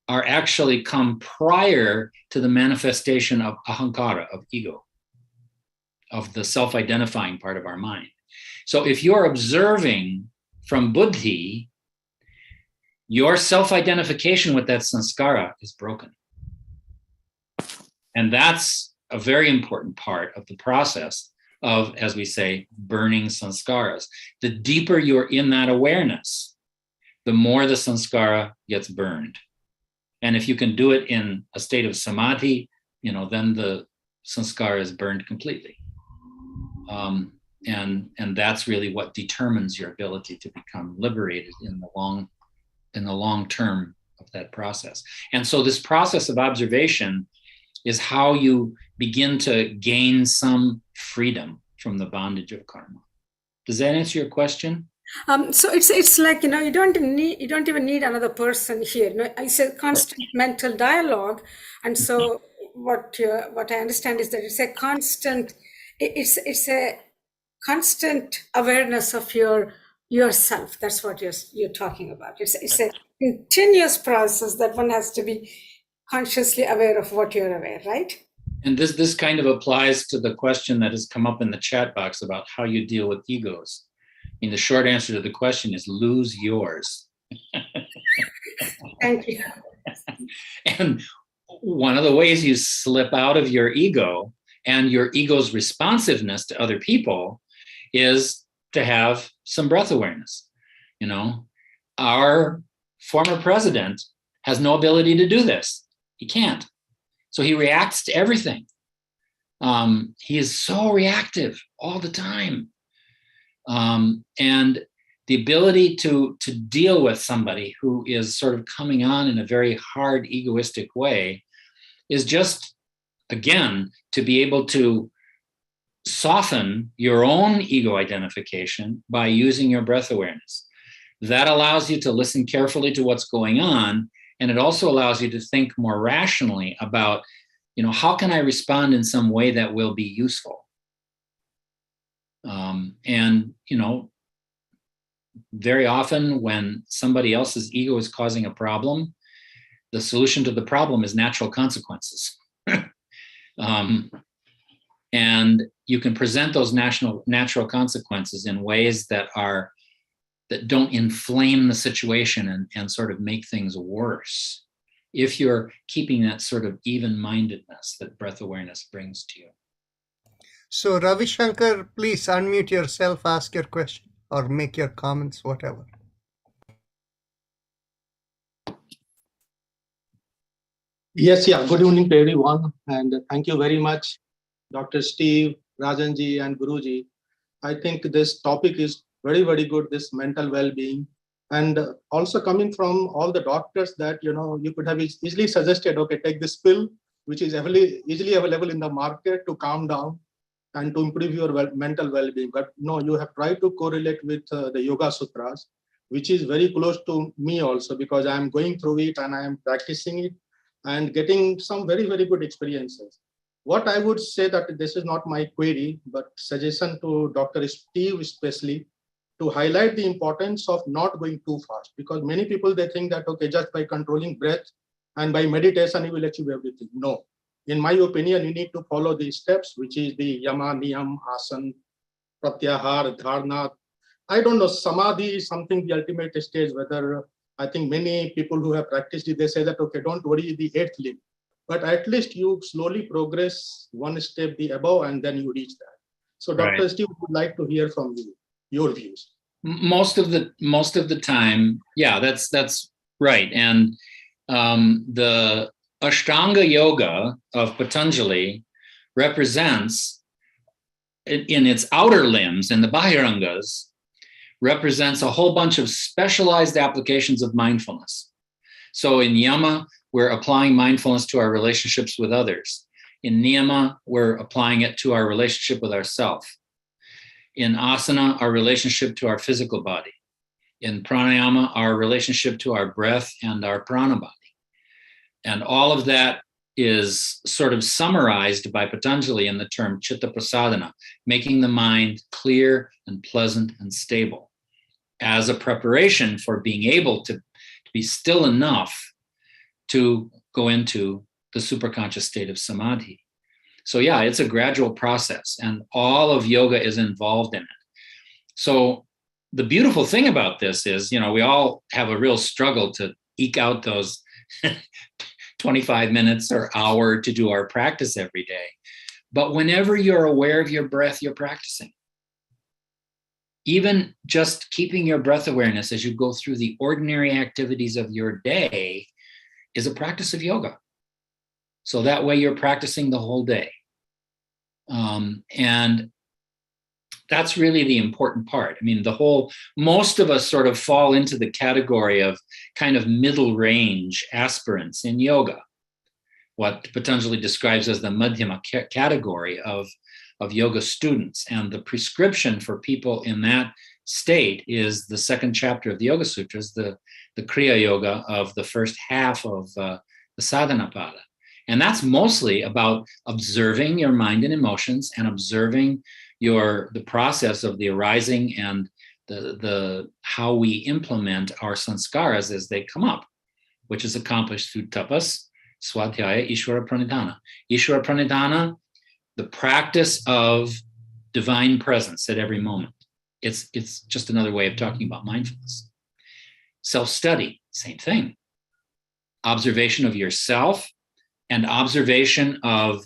are actually come prior to the manifestation of ahankara, of ego, of the self-identifying part of our mind. So if you're observing from buddhi, your self-identification with that sanskara is broken. And that's a very important part of the process of, as we say, burning sanskaras. The deeper you're in that awareness, the more the sanskara gets burned. And if you can do it in a state of samadhi, then the sanskara is burned completely. And that's really what determines your ability to become liberated in the long term of that process. And so this process of observation is how you begin to gain some freedom from the bondage of karma. Does that answer your question? So it's like, you don't even need another person here. It's a constant mental dialogue, and so what I understand is that it's a constant awareness of yourself. That's what you're talking about. It's a continuous process that one has to be consciously aware of what you're aware, right? And this kind of applies to the question that has come up in the chat box about how you deal with egos. I mean, the short answer to the question is lose yours. Thank you. And one of the ways you slip out of your ego and your ego's responsiveness to other people is to have some breath awareness. Our former president has no ability to do this. He can't. So he reacts to everything. He is so reactive all the time. And the ability to deal with somebody who is sort of coming on in a very hard, egoistic way is just, again, to be able to soften your own ego identification by using your breath awareness. That allows you to listen carefully to what's going on. And it also allows you to think more rationally about, how can I respond in some way that will be useful? And very often when somebody else's ego is causing a problem, the solution to the problem is natural consequences. And you can present those natural consequences in ways that don't inflame the situation and sort of make things worse. if you're keeping that sort of even-mindedness that breath awareness brings to you. So Ravi Shankar, please unmute yourself, ask your question or make your comments, whatever. Yes, yeah. Good evening to everyone, and thank you very much, Dr. Steve, Rajanji, and Guruji. I think this topic is very, very good, this mental well-being. And also coming from all the doctors that, you could have easily suggested, okay, take this pill, which is easily available in the market to calm down and to improve your mental well-being. But no, you have tried to correlate with the Yoga Sutras, which is very close to me also, because I'm going through it and I am practicing it and getting some very, very good experiences. What I would say that this is not my query, but suggestion to Dr. Steve especially, to highlight the importance of not going too fast, because many people, they think that, okay, just by controlling breath and by meditation, you will achieve everything. No, in my opinion, you need to follow these steps, which is the yama, niyam, asan, pratyahar, dharna. I don't know, samadhi is something, the ultimate stage, whether I think many people who have practiced it, they say that, okay, don't worry the 8th limb, but at least you slowly progress one step the above and then you reach that. So Dr. Right. Steve would like to hear from you, your views. Most of the time, yeah, that's right. And the Ashtanga Yoga of Patanjali represents, in its outer limbs, in the Bahirangas, represents a whole bunch of specialized applications of mindfulness. So in Yama, we're applying mindfulness to our relationships with others. In Niyama, we're applying it to our relationship with ourselves. In Asana, our relationship to our physical body. In Pranayama, our relationship to our breath and our prana body. And all of that is sort of summarized by Patanjali in the term Chitta Prasadana, making the mind clear and pleasant and stable as a preparation for being able to be still enough to go into the superconscious state of samadhi. So yeah, it's a gradual process and all of yoga is involved in it. So the beautiful thing about this is, we all have a real struggle to eke out those 25 minutes or hour to do our practice every day. But whenever you're aware of your breath, you're practicing. Even just keeping your breath awareness as you go through the ordinary activities of your day is a practice of yoga. So that way you're practicing the whole day. And that's really the important part. I mean, most of us sort of fall into the category of kind of middle range aspirants in yoga, what Patanjali describes as the Madhyama category of yoga students. And the prescription for people in that state is the 2nd chapter of the Yoga Sutras, the Kriya Yoga of the first half of the Sadhanapada. And that's mostly about observing your mind and emotions and observing the process of the arising and the how we implement our sanskaras as they come up, which is accomplished through tapas, swadhyaya, ishvara pranidhana. Ishvara pranidhana, the practice of divine presence at every moment. It's just another way of talking about mindfulness. Self-study, same thing. Observation of yourself and observation of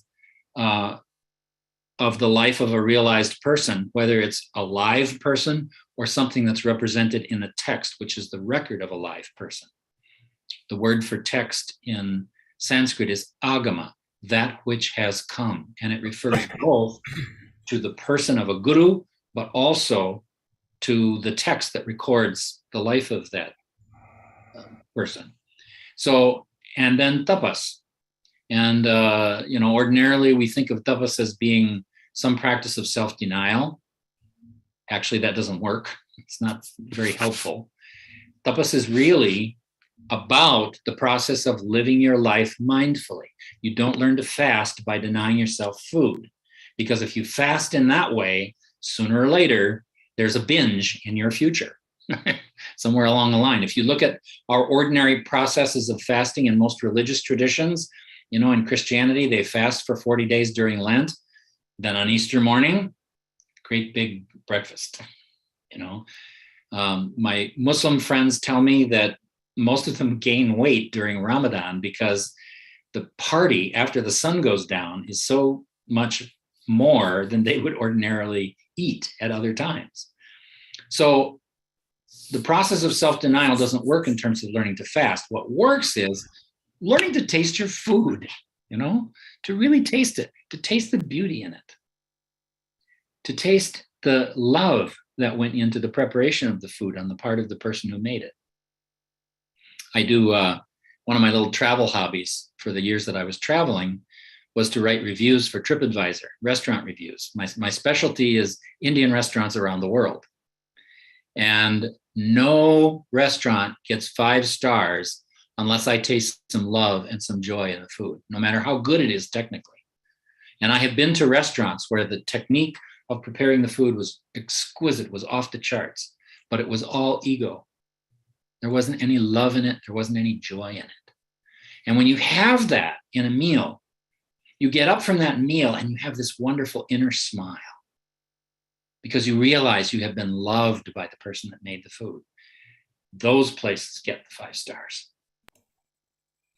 the life of a realized person, whether it's a live person or something that's represented in a text, which is the record of a live person. The word for text in Sanskrit is agama, that which has come. And it refers both to the person of a guru, but also to the text that records the life of that person. So, and then tapas. And, ordinarily we think of tapas as being some practice of self-denial. Actually, that doesn't work. It's not very helpful. Tapas is really about the process of living your life mindfully. You don't learn to fast by denying yourself food, because if you fast in that way, sooner or later, there's a binge in your future somewhere along the line. If you look at our ordinary processes of fasting in most religious traditions, in Christianity, they fast for 40 days during Lent. Then on Easter morning, great big breakfast. My Muslim friends tell me that, most of them gain weight during Ramadan because the party after the sun goes down is so much more than they would ordinarily eat at other times. So the process of self-denial doesn't work in terms of learning to fast. What works is learning to taste your food, to really taste it, to taste the beauty in it, to taste the love that went into the preparation of the food on the part of the person who made it. I do, one of my little travel hobbies for the years that I was traveling was to write reviews for TripAdvisor, restaurant reviews. My specialty is Indian restaurants around the world. And no restaurant gets 5 stars unless I taste some love and some joy in the food, no matter how good it is technically. And I have been to restaurants where the technique of preparing the food was exquisite, was off the charts, but it was all ego. There wasn't any love in it. There wasn't any joy in it. And when you have that in a meal, you get up from that meal and you have this wonderful inner smile because you realize you have been loved by the person that made the food. Those places get the 5 stars.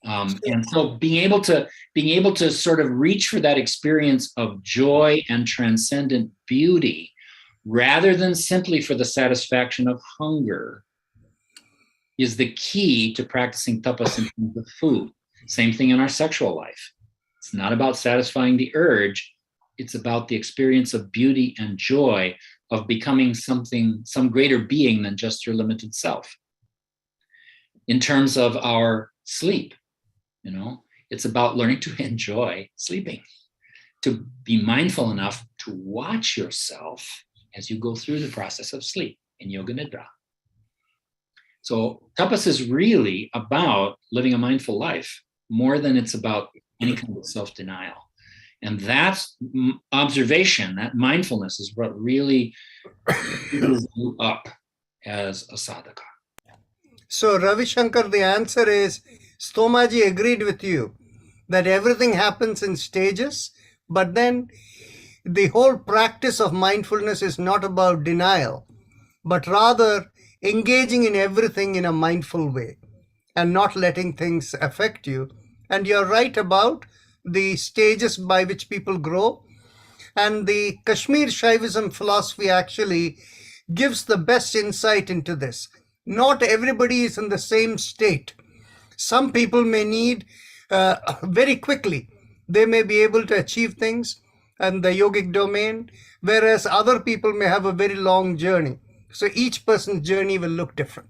And so being able to sort of reach for that experience of joy and transcendent beauty, rather than simply for the satisfaction of hunger, is the key to practicing tapas in terms of food. Same thing in our sexual life. It's not about satisfying the urge. It's about the experience of beauty and joy of becoming something, some greater being than just your limited self. In terms of our sleep, it's about learning to enjoy sleeping, to be mindful enough to watch yourself as you go through the process of sleep in Yoga Nidra. So tapas is really about living a mindful life more than it's about any kind of self-denial. And that's observation, that mindfulness is what really builds you up as a sadhaka. So Ravi Shankar, the answer is, Stomaji agreed with you that everything happens in stages, but then the whole practice of mindfulness is not about denial, but rather engaging in everything in a mindful way and not letting things affect you. And you're right about the stages by which people grow. And the Kashmir Shaivism philosophy actually gives the best insight into this. Not everybody is in the same state. Some people may need very quickly, they may be able to achieve things in the yogic domain, whereas other people may have a very long journey. So each person's journey will look different.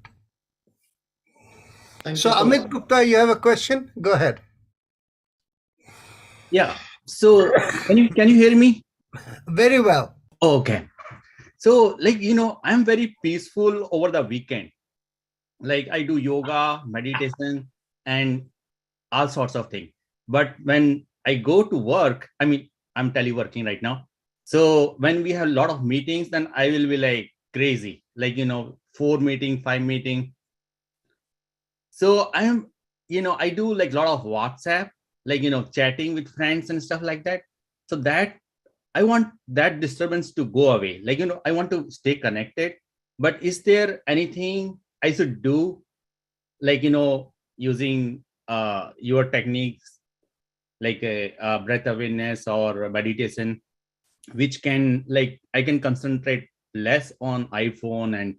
So Amit Gupta, you have a question? Go ahead. Yeah. So can you hear me? Very well. Okay. So I'm very peaceful over the weekend. Like I do yoga, meditation, and all sorts of things. But when I go to work, I'm teleworking right now. So when we have a lot of meetings, then I will be like crazy, 4 meeting, 5 meeting. So I do like a lot of WhatsApp, chatting with friends and stuff like that. So that I want that disturbance to go away. I want to stay connected. But is there anything I should do, using your techniques, like a breath awareness or meditation, which can, I can concentrate less on iPhone and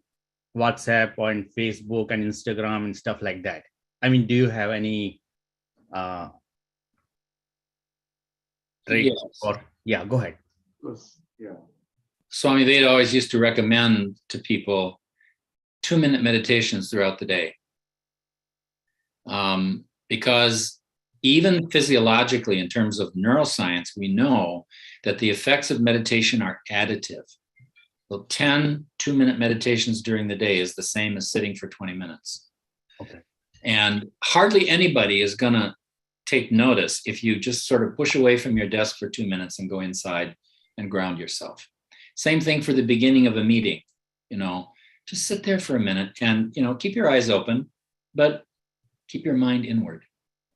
WhatsApp and Facebook and Instagram and stuff like that? Do you have any tricks? Yes. Go ahead. Yeah. Swami Veda always used to recommend to people 2-minute meditations throughout the day. Because even physiologically, in terms of neuroscience, we know that the effects of meditation are additive. So 10 2-minute meditations during the day is the same as sitting for 20 minutes. Okay. And hardly anybody is going to take notice if you just sort of push away from your desk for 2 minutes and go inside and ground yourself. Same thing for the beginning of a meeting. Just sit there for a minute and, keep your eyes open, but keep your mind inward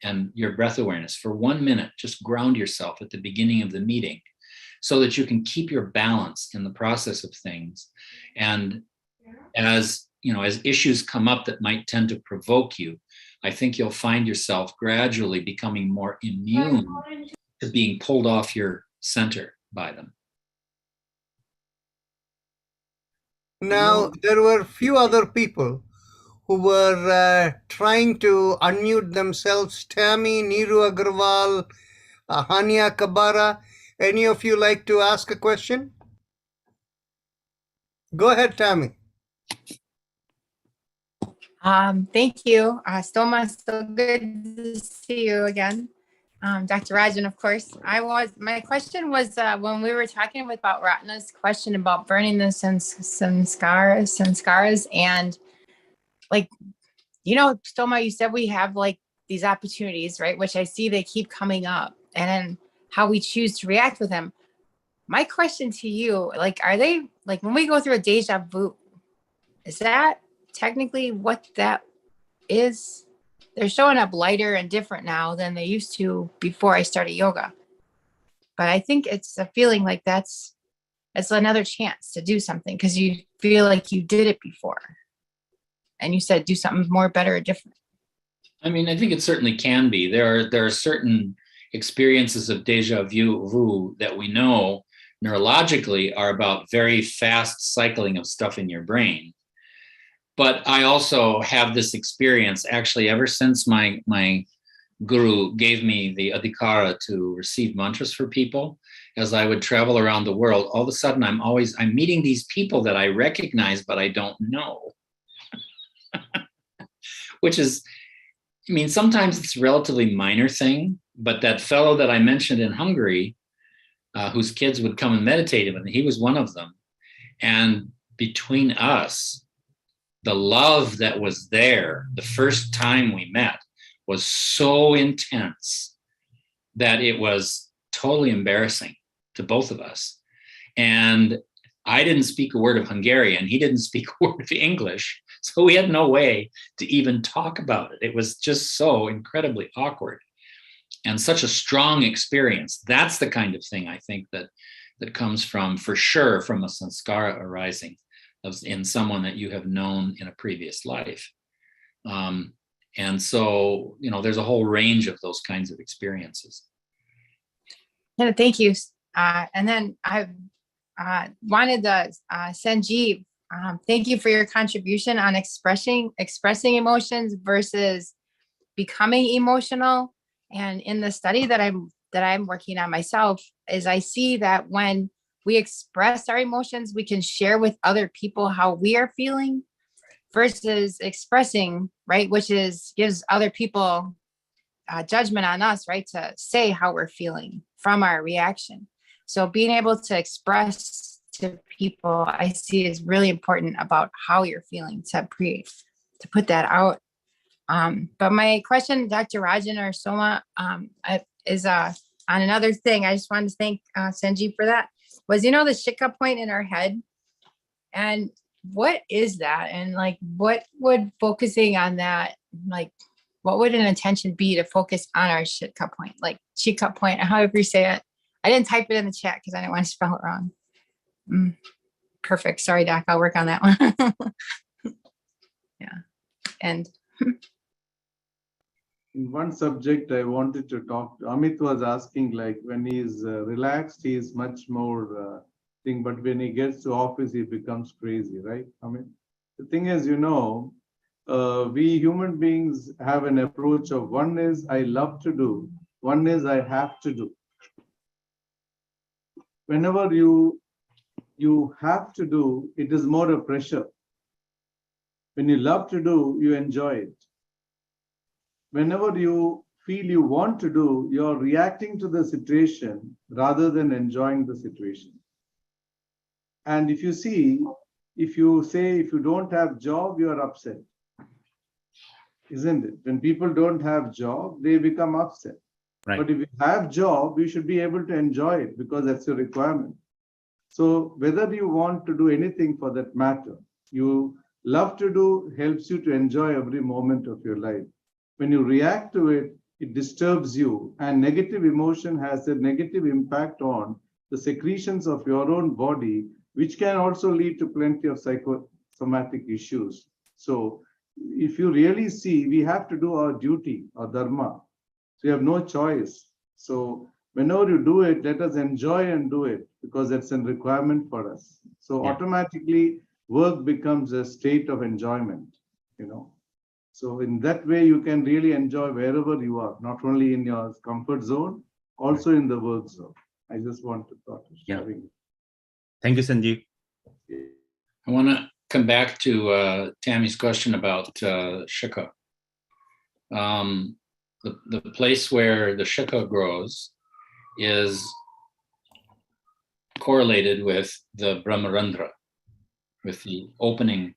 and your breath awareness for 1 minute. Just ground yourself at the beginning of the meeting so that you can keep your balance in the process of things. And as as issues come up that might tend to provoke you, I think you'll find yourself gradually becoming more immune to being pulled off your center by them. Now, there were a few other people who were trying to unmute themselves. Tammy, Neeru Agarwal, Hania Kabara. Any of you like to ask a question? Go ahead, Tammy. Thank you. Stoma, so good to see you again. Dr. Rajan, of course. My question was when we were talking about Ratna's question about burning the sanskaras, and like, Stoma, you said we have like these opportunities, right? Which I see they keep coming up, and then how we choose to react with them. My question to you, like, are they like when we go through a deja vu, is that technically what that is? They're showing up lighter and different now than they used to before I started yoga. But I think it's a feeling like it's another chance to do something because you feel like you did it before. And you said do something more, better, or different. I mean, I think it certainly can be. There are certain experiences of deja vu that we know neurologically are about very fast cycling of stuff in your brain. But I also have this experience actually ever since my guru gave me the adhikara to receive mantras for people. As I would travel around the world, all of a sudden I'm meeting these people that I recognize, but I don't know. Which is, I mean, sometimes it's a relatively minor thing, but that fellow that I mentioned in Hungary, whose kids would come and meditate with me, he was one of them. And between us, the love that was there the first time we met was so intense that it was totally embarrassing to both of us. And I didn't speak a word of Hungarian. He didn't speak a word of English. So we had no way to even talk about it. It was just so incredibly awkward and such a strong experience. That's the kind of thing I think that comes from, for sure, from a sanskara arising in someone that you have known in a previous life. And so, there's a whole range of those kinds of experiences. Yeah, thank you. And then I wanted to Sanjeev, thank you for your contribution on expressing emotions versus becoming emotional. And in the study that I'm working on myself, is I see that when we express our emotions, we can share with other people how we are feeling versus expressing, right? Which gives other people judgment on us, right? To say how we're feeling from our reaction. So being able to express to people, I see is really important about how you're feeling to put that out. But my question, Dr. Rajan or Soma, is on another thing. I just wanted to thank Sanjeev for that. Was, the shikha point in our head, and what is that? And like, what would focusing on that, like, what would an intention be to focus on our shikha point, like shikha point, however you say it? I didn't type it in the chat because I didn't want to spell it wrong. Perfect. Sorry, Doc. I'll work on that one. Yeah. And in one subject I wanted to talk, Amit was asking, like, when he's relaxed, he is much more thing, but when he gets to office, he becomes crazy, right? I mean, the thing is, we human beings have an approach of one is I love to do, one is I have to do. Whenever you have to do, it is more a pressure. When you love to do, you enjoy it. Whenever you feel you want to do, you're reacting to the situation rather than enjoying the situation. And if you say if you don't have job, you are upset. Isn't it? When people don't have job, they become upset. Right. But if you have job, you should be able to enjoy it because that's your requirement. So whether you want to do anything for that matter, you love to do helps you to enjoy every moment of your life. When you react to it, it disturbs you, and negative emotion has a negative impact on the secretions of your own body, which can also lead to plenty of psychosomatic issues. So if you really see, we have to do our duty, our dharma. So we have no choice. So whenever you do it, let us enjoy and do it, because it's a requirement for us. So automatically work becomes a state of enjoyment, you know. So in that way, you can really enjoy wherever you are, not only in your comfort zone, also in the work zone. I just want to thought of sharing. Thank you, Sanjeev. I want to come back to Tammy's question about shikha. The place where the shikha grows is correlated with the Brahmarandra, with the opening,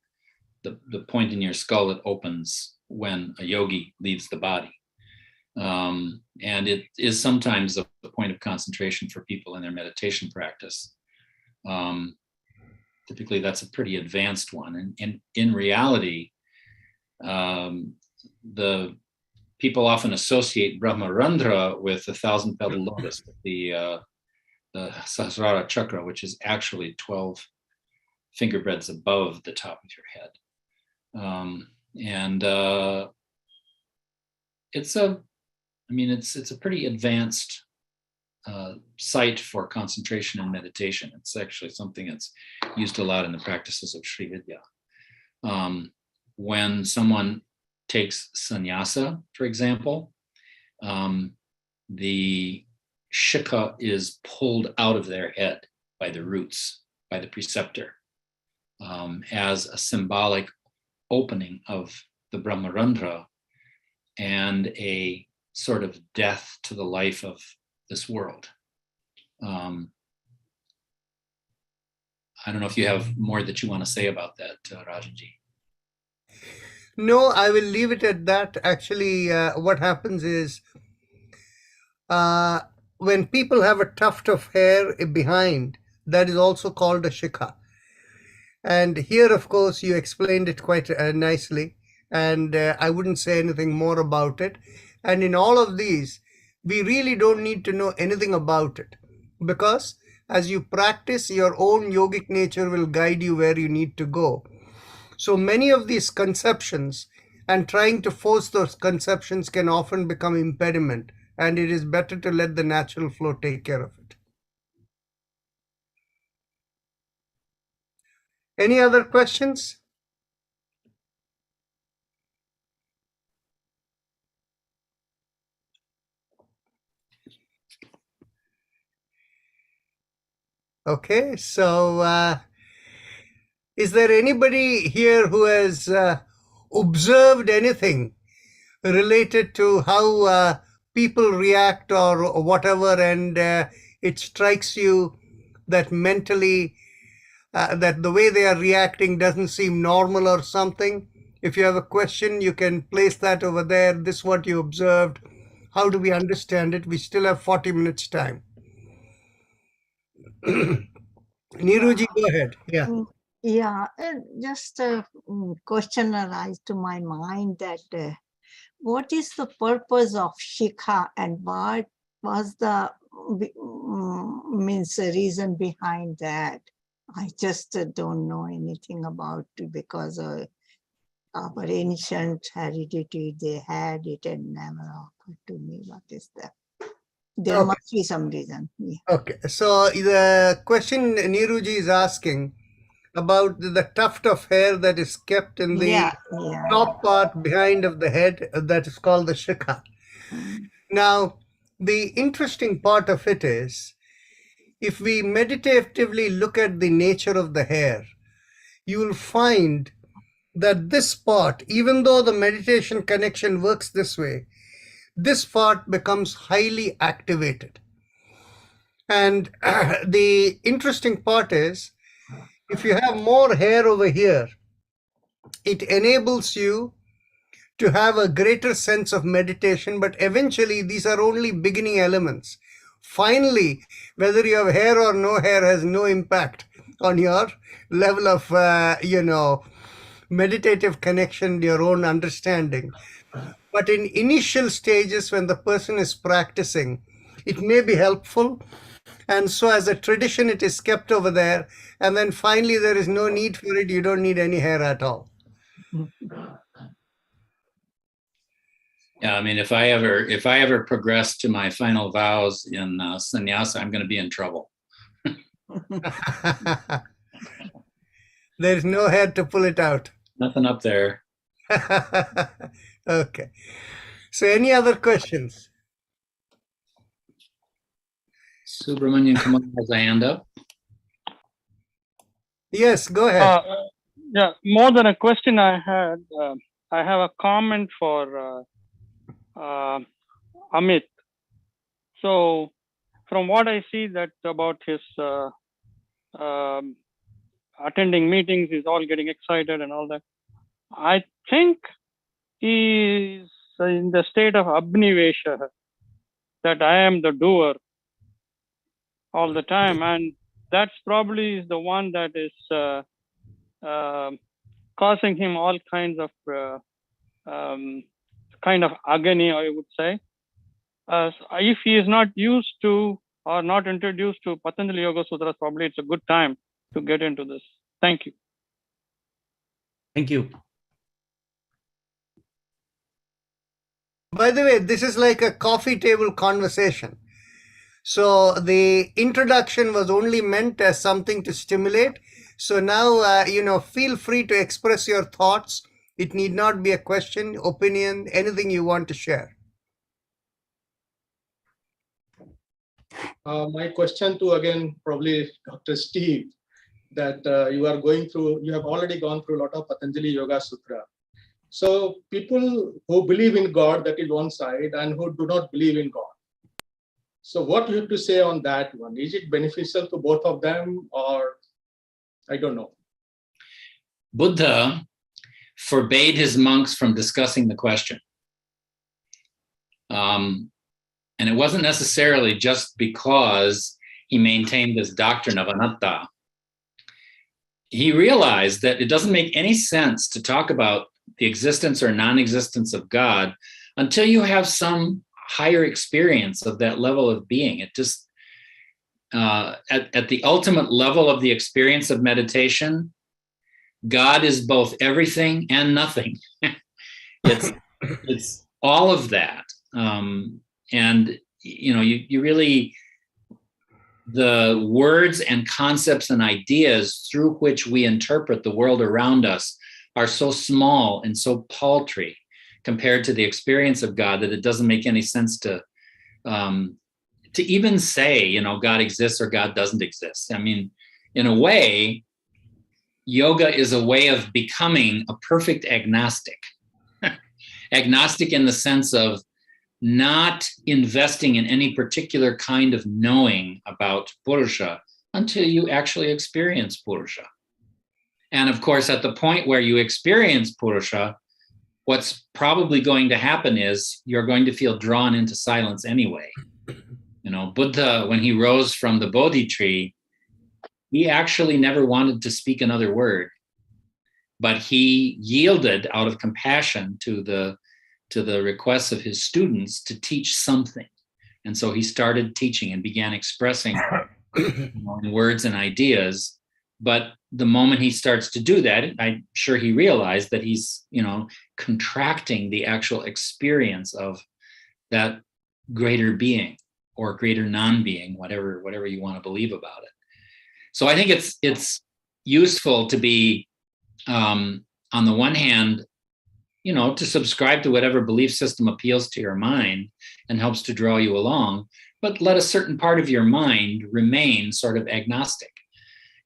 the point in your skull that opens when a yogi leaves the body. And it is sometimes a point of concentration for people in their meditation practice. Typically, that's a pretty advanced one. And in reality, the people often associate Brahmarandra with the 1,000-petaled lotus, the Sahasrara chakra, which is actually 12 finger breadths above the top of your head. It's a pretty advanced site for concentration and meditation. It's actually something that's used a lot in the practices of Sri Vidya. When someone takes sannyasa, for example, the shikha is pulled out of their head by the roots, by the preceptor, as a symbolic opening of the Brahmarandra and a sort of death to the life of this world. I don't know if you have more that you want to say about that, Rajanji. No, I will leave it at that. Actually, what happens is when people have a tuft of hair behind, that is also called a shikha. And here, of course, you explained it quite nicely, and I wouldn't say anything more about it. And in all of these, we really don't need to know anything about it, because as you practice, your own yogic nature will guide you where you need to go. So many of these conceptions and trying to force those conceptions can often become impediment, and it is better to let the natural flow take care of it. Any other questions? Okay, so is there anybody here who has observed anything related to how people react or whatever, and it strikes you that mentally that the way they are reacting doesn't seem normal or something? If you have a question, you can place that over there. This is what you observed. How do we understand it? We still have 40 minutes time. Neeruji, go ahead. Yeah. Yeah, just a question arise to my mind that what is the purpose of shikha, and what was the reason behind that? I just don't know anything about it, because our ancient heredity, they had it and never occurred to me. What is that? There must be some reason. Yeah. Okay, so the question Neeruji is asking about the tuft of hair that is kept in the top part behind of the head, that is called the shikha. Now, the interesting part of it is, if we meditatively look at the nature of the hair, you will find that this part, even though the meditation connection works this way, this part becomes highly activated. And the interesting part is, if you have more hair over here, it enables you to have a greater sense of meditation, but eventually these are only beginning elements. Finally, whether you have hair or no hair has no impact on your level of, meditative connection, your own understanding. But in initial stages, when the person is practicing, it may be helpful. And so as a tradition, it is kept over there. And then finally, there is no need for it. You don't need any hair at all. Yeah, I mean, if I ever progress to my final vows in sannyasa, I'm going to be in trouble. There's no head to pull it out. Nothing up there. Okay. So any other questions? Subramanian Kamal has a hand up. Yes, go ahead. Yeah, more than a question I had, I have a comment for Amit. So from what I see that about his attending meetings, he's all getting excited and all that. I think he's in the state of abnivesha, that I am the doer all the time. And that's probably the one that is causing him all kinds of kind of agony, I would say. If he is not used to or not introduced to Patanjali Yoga Sutras, probably it's a good time to get into this. Thank you. Thank you. By the way, this is like a coffee table conversation. So the introduction was only meant as something to stimulate. So now, feel free to express your thoughts. It need not be a question, opinion, anything you want to share. My question to, again, probably Dr. Steve, that you have already gone through a lot of Patanjali Yoga Sutra. So people who believe in God, that is one side, and who do not believe in God. So what do you have to say on that one? Is it beneficial to both of them, or I don't know? Buddha forbade his monks from discussing the question. And it wasn't necessarily just because he maintained this doctrine of anatta. He realized that it doesn't make any sense to talk about the existence or non-existence of God until you have some higher experience of that level of being. It just, at the ultimate level of the experience of meditation, God is both everything and nothing. It's all of that. And you really, the words and concepts and ideas through which we interpret the world around us are so small and so paltry compared to the experience of God that it doesn't make any sense to even say, God exists or God doesn't exist. I mean, in a way, yoga is a way of becoming a perfect agnostic. Agnostic in the sense of not investing in any particular kind of knowing about Purusha until you actually experience Purusha. And of course, at the point where you experience Purusha, what's probably going to happen is you're going to feel drawn into silence anyway. Buddha, when he rose from the Bodhi tree, he actually never wanted to speak another word, but he yielded out of compassion to the requests of his students to teach something. And so he started teaching and began expressing in words and ideas. But the moment he starts to do that, I'm sure he realized that he's, contracting the actual experience of that greater being or greater non-being, whatever you want to believe about it. So I think it's useful to be, on the one hand, to subscribe to whatever belief system appeals to your mind and helps to draw you along, but let a certain part of your mind remain sort of agnostic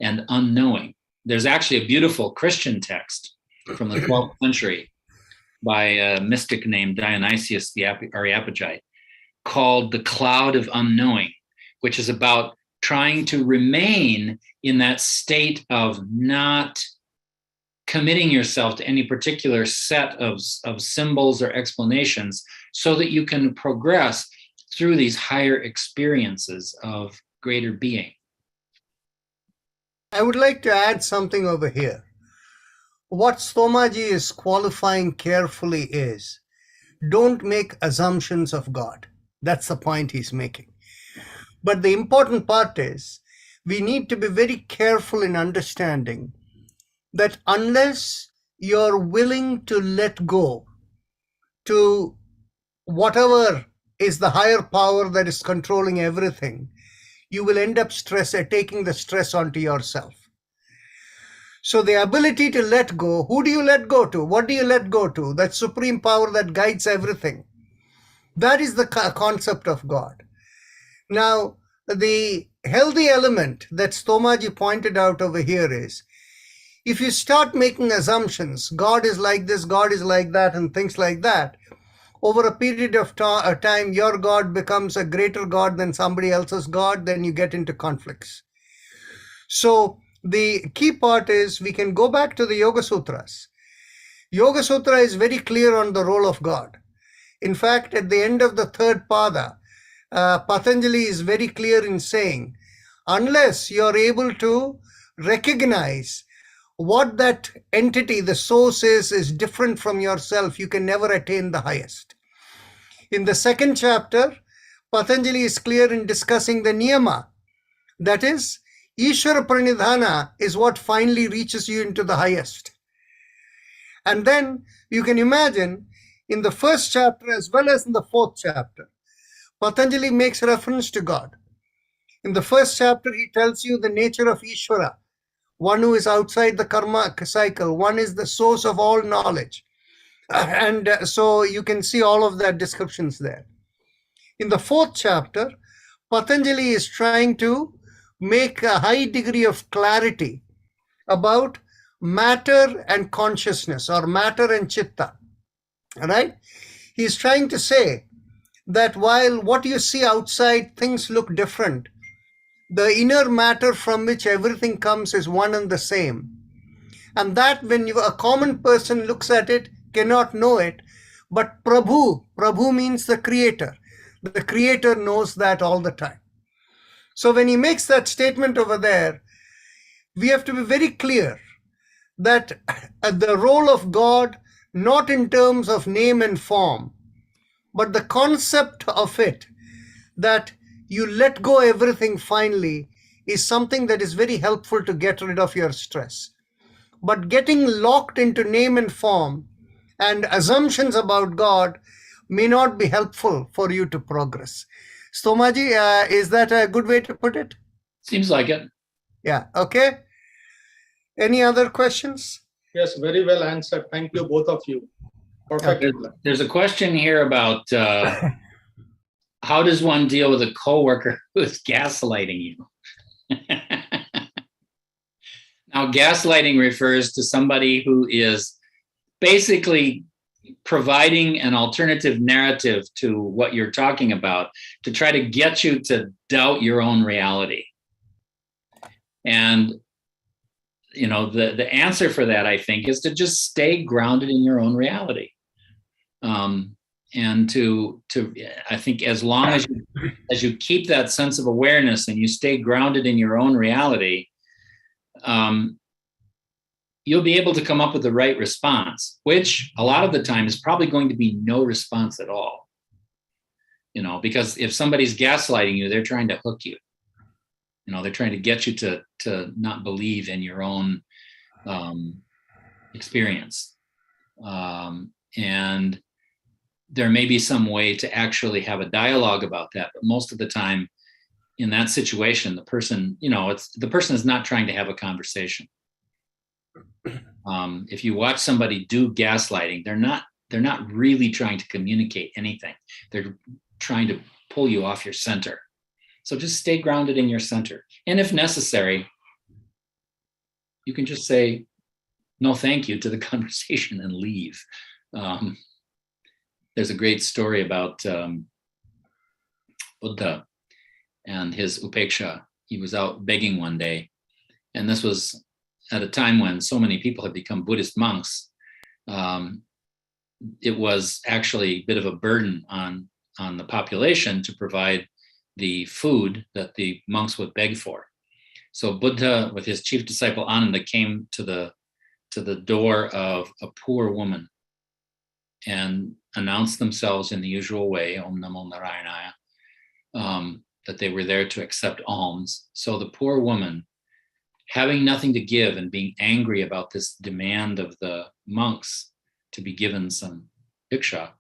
and unknowing. There's actually a beautiful Christian text from the 12th century by a mystic named Dionysius the Areopagite called The Cloud of Unknowing, which is about trying to remain in that state of not committing yourself to any particular set of symbols or explanations so that you can progress through these higher experiences of greater being. I would like to add something over here. What Somaji is qualifying carefully is, don't make assumptions of God. That's the point he's making. But the important part is, we need to be very careful in understanding that unless you're willing to let go to whatever is the higher power that is controlling everything, you will end up taking the stress onto yourself. So the ability to let go, who do you let go to? What do you let go to? That supreme power that guides everything. That is the concept of God. Now, the healthy element that Stomaji pointed out over here is, if you start making assumptions, God is like this, God is like that, and things like that, over a period of time, your God becomes a greater God than somebody else's God, then you get into conflicts. So the key part is, we can go back to the Yoga Sutras. Yoga Sutra is very clear on the role of God. In fact, at the end of the third pada, Patanjali is very clear in saying, unless you're able to recognize what that entity, the source is different from yourself, you can never attain the highest. In the second chapter, Patanjali is clear in discussing the niyama. That is, Ishvara Pranidhana is what finally reaches you into the highest. And then you can imagine, in the first chapter as well as in the fourth chapter, Patanjali makes reference to God. In the first chapter, he tells you the nature of Ishvara, one who is outside the karma cycle, one is the source of all knowledge. And so you can see all of that descriptions there. In the fourth chapter, Patanjali is trying to make a high degree of clarity about matter and consciousness, or matter and chitta. Right? He's trying to say that while what you see outside, things look different, the inner matter from which everything comes is one and the same. And that when a common person looks at it, cannot know it, but Prabhu means the creator. The creator knows that all the time. So when he makes that statement over there, we have to be very clear that the role of God, not in terms of name and form, but the concept of it, that you let go everything finally, is something that is very helpful to get rid of your stress. But getting locked into name and form and assumptions about God may not be helpful for you to progress. Stomaji, is that a good way to put it? Seems like it. Yeah, okay. Any other questions? Yes, very well answered. Thank you, both of you. Perfect. Okay. There's a question here about how does one deal with a coworker who is gaslighting you? Now, gaslighting refers to somebody who is basically providing an alternative narrative to what you're talking about to try to get you to doubt your own reality. And, you know, the answer for that, I think, is to just stay grounded in your own reality. And to I think as long as you keep that sense of awareness and you stay grounded in your own reality, you'll be able to come up with the right response, which a lot of the time is probably going to be no response at all. You know, because if somebody's gaslighting you, they're trying to hook you. You know, they're trying to get you to not believe in your own experience. And there may be some way to actually have a dialogue about that, but most of the time in that situation, the person, you know, the person is not trying to have a conversation. If you watch somebody do gaslighting, they're not really trying to communicate anything. They're trying to pull you off your center. So just stay grounded in your center. And if necessary, you can just say, no, thank you to the conversation and leave. There's a great story about Buddha and his upeksha. He was out begging one day, and this was at a time when so many people had become Buddhist monks. It was actually a bit of a burden on the population to provide the food that the monks would beg for. So Buddha, with his chief disciple Ananda, came to the door of a poor woman and announced themselves in the usual way, Om Namo Narayanaya, that they were there to accept alms. So the poor woman, having nothing to give and being angry about this demand of the monks to be given some diksha,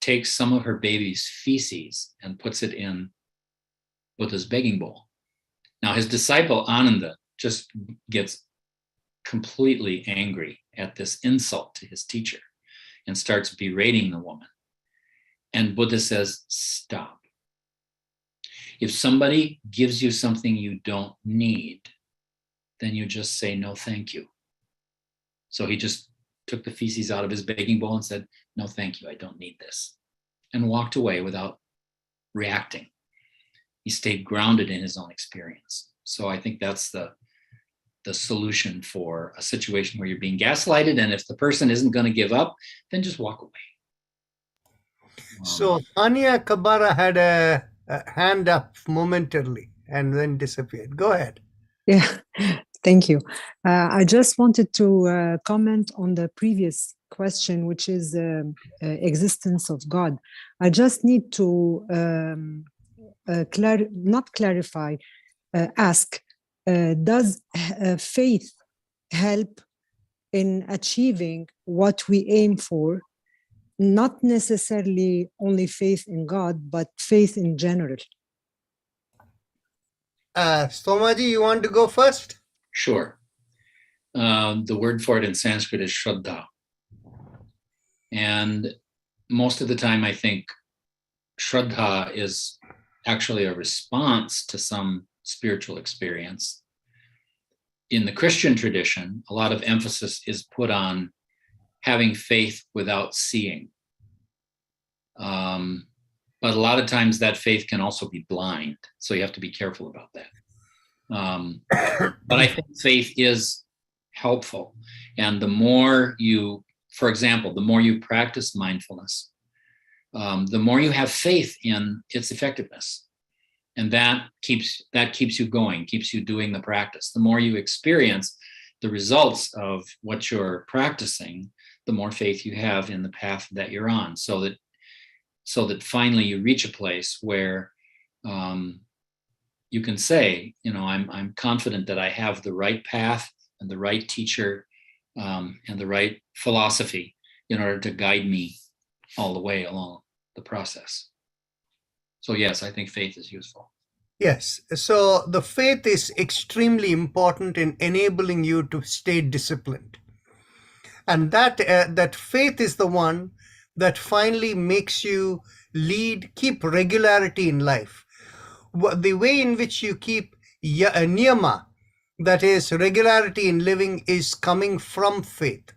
takes some of her baby's feces and puts it in Buddha's begging bowl. Now his disciple Ananda just gets completely angry at this insult to his teacher and starts berating the woman. And Buddha says, stop. If somebody gives you something you don't need, then you just say, no, thank you. So he just took the feces out of his begging bowl and said, no, thank you, I don't need this. And walked away without reacting. He stayed grounded in his own experience. So I think that's the solution for a situation where you're being gaslighted. And if the person isn't going to give up, then just walk away. So Anya Kabara had a hand up momentarily and then disappeared. Go ahead. Yeah, thank you. I just wanted to comment on the previous question, which is existence of God. I just need to ask, does faith help in achieving what we aim for? Not necessarily only faith in God, but faith in general. Somaji, you want to go first? Sure. The word for it in Sanskrit is Shraddha. And most of the time, I think Shraddha is actually a response to some spiritual experience. In the Christian tradition, a lot of emphasis is put on having faith without seeing. But a lot of times that faith can also be blind. So you have to be careful about that. But I think faith is helpful. And the more you, for example, the more you practice mindfulness, the more you have faith in its effectiveness. And that keeps you going, keeps you doing the practice. The more you experience the results of what you're practicing, the more faith you have in the path that you're on, so that finally you reach a place where you can say, you know, I'm confident that I have the right path and the right teacher and the right philosophy in order to guide me all the way along the process. So yes, I think faith is useful. Yes. So the faith is extremely important in enabling you to stay disciplined. And that faith is the one that finally makes you keep regularity in life. The way in which you keep niyama, that is regularity in living, is coming from faith.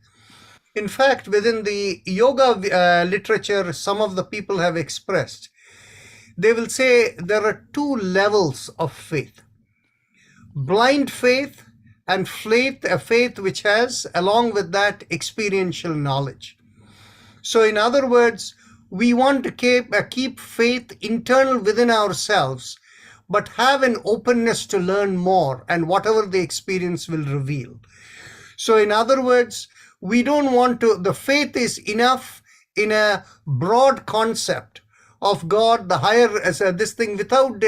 In fact, within the yoga literature, some of the people have expressed, they will say there are two levels of faith. Blind faith and a faith which has, along with that, experiential knowledge. So in other words, we want to keep faith internal within ourselves, but have an openness to learn more and whatever the experience will reveal. So in other words, we don't want to, the faith is enough in a broad concept of God, the higher, this thing, without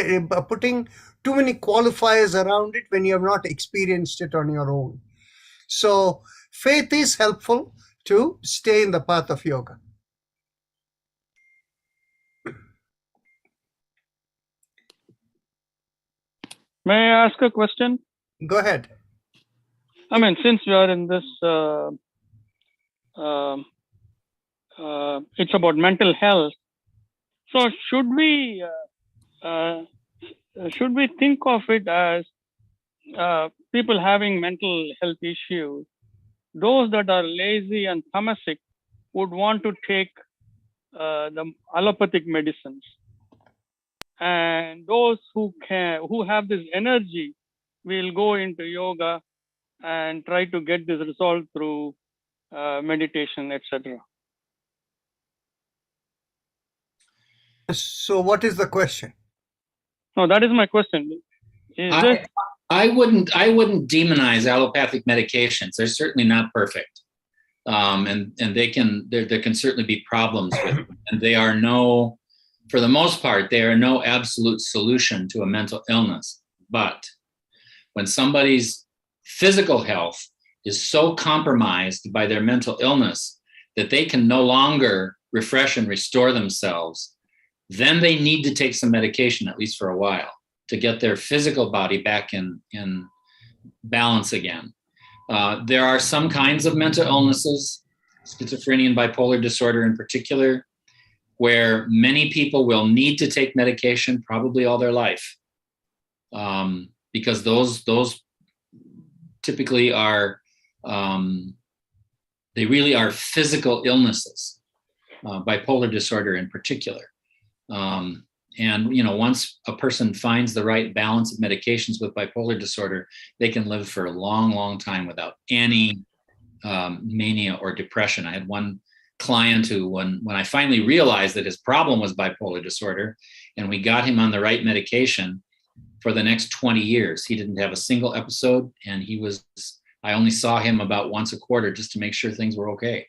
putting too many qualifiers around it when you have not experienced it on your own. So faith is helpful to stay in the path of yoga. May I ask a question? Go ahead. I mean, since we are in this, it's about mental health. So should we think of it as people having mental health issues? Those that are lazy and tamasic would want to take the allopathic medicines, and those who have this energy will go into yoga and try to get this resolved through meditation, etc. So what is the question? No, that is my question. I wouldn't demonize allopathic medications. They're certainly not perfect. And there can certainly be problems with them. And they are for the most part, they are no absolute solution to a mental illness. But when somebody's physical health is so compromised by their mental illness that they can no longer refresh and restore themselves, then they need to take some medication, at least for a while, to get their physical body back in balance again. There are some kinds of mental illnesses, schizophrenia and bipolar disorder in particular, where many people will need to take medication probably all their life, because those typically are, they really are physical illnesses, bipolar disorder in particular. And, you know, once a person finds the right balance of medications with bipolar disorder, they can live for a long, long time without any mania or depression. I had one client who, when I finally realized that his problem was bipolar disorder and we got him on the right medication, for the next 20 years, he didn't have a single episode, and I only saw him about once a quarter just to make sure things were okay.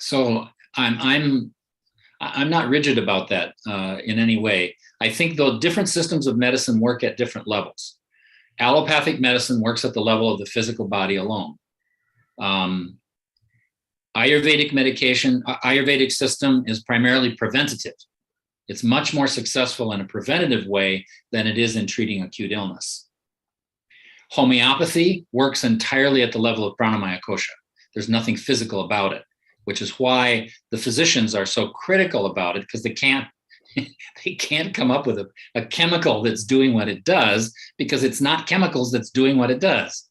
So I'm not rigid about that in any way. I think though different systems of medicine work at different levels. Allopathic medicine works at the level of the physical body alone. Ayurvedic system is primarily preventative. It's much more successful in a preventative way than it is in treating acute illness. Homeopathy works entirely at the level of pranamaya kosha. There's nothing physical about it, which is why the physicians are so critical about it, because they can't come up with a chemical that's doing what it does, because it's not chemicals that's doing what it does.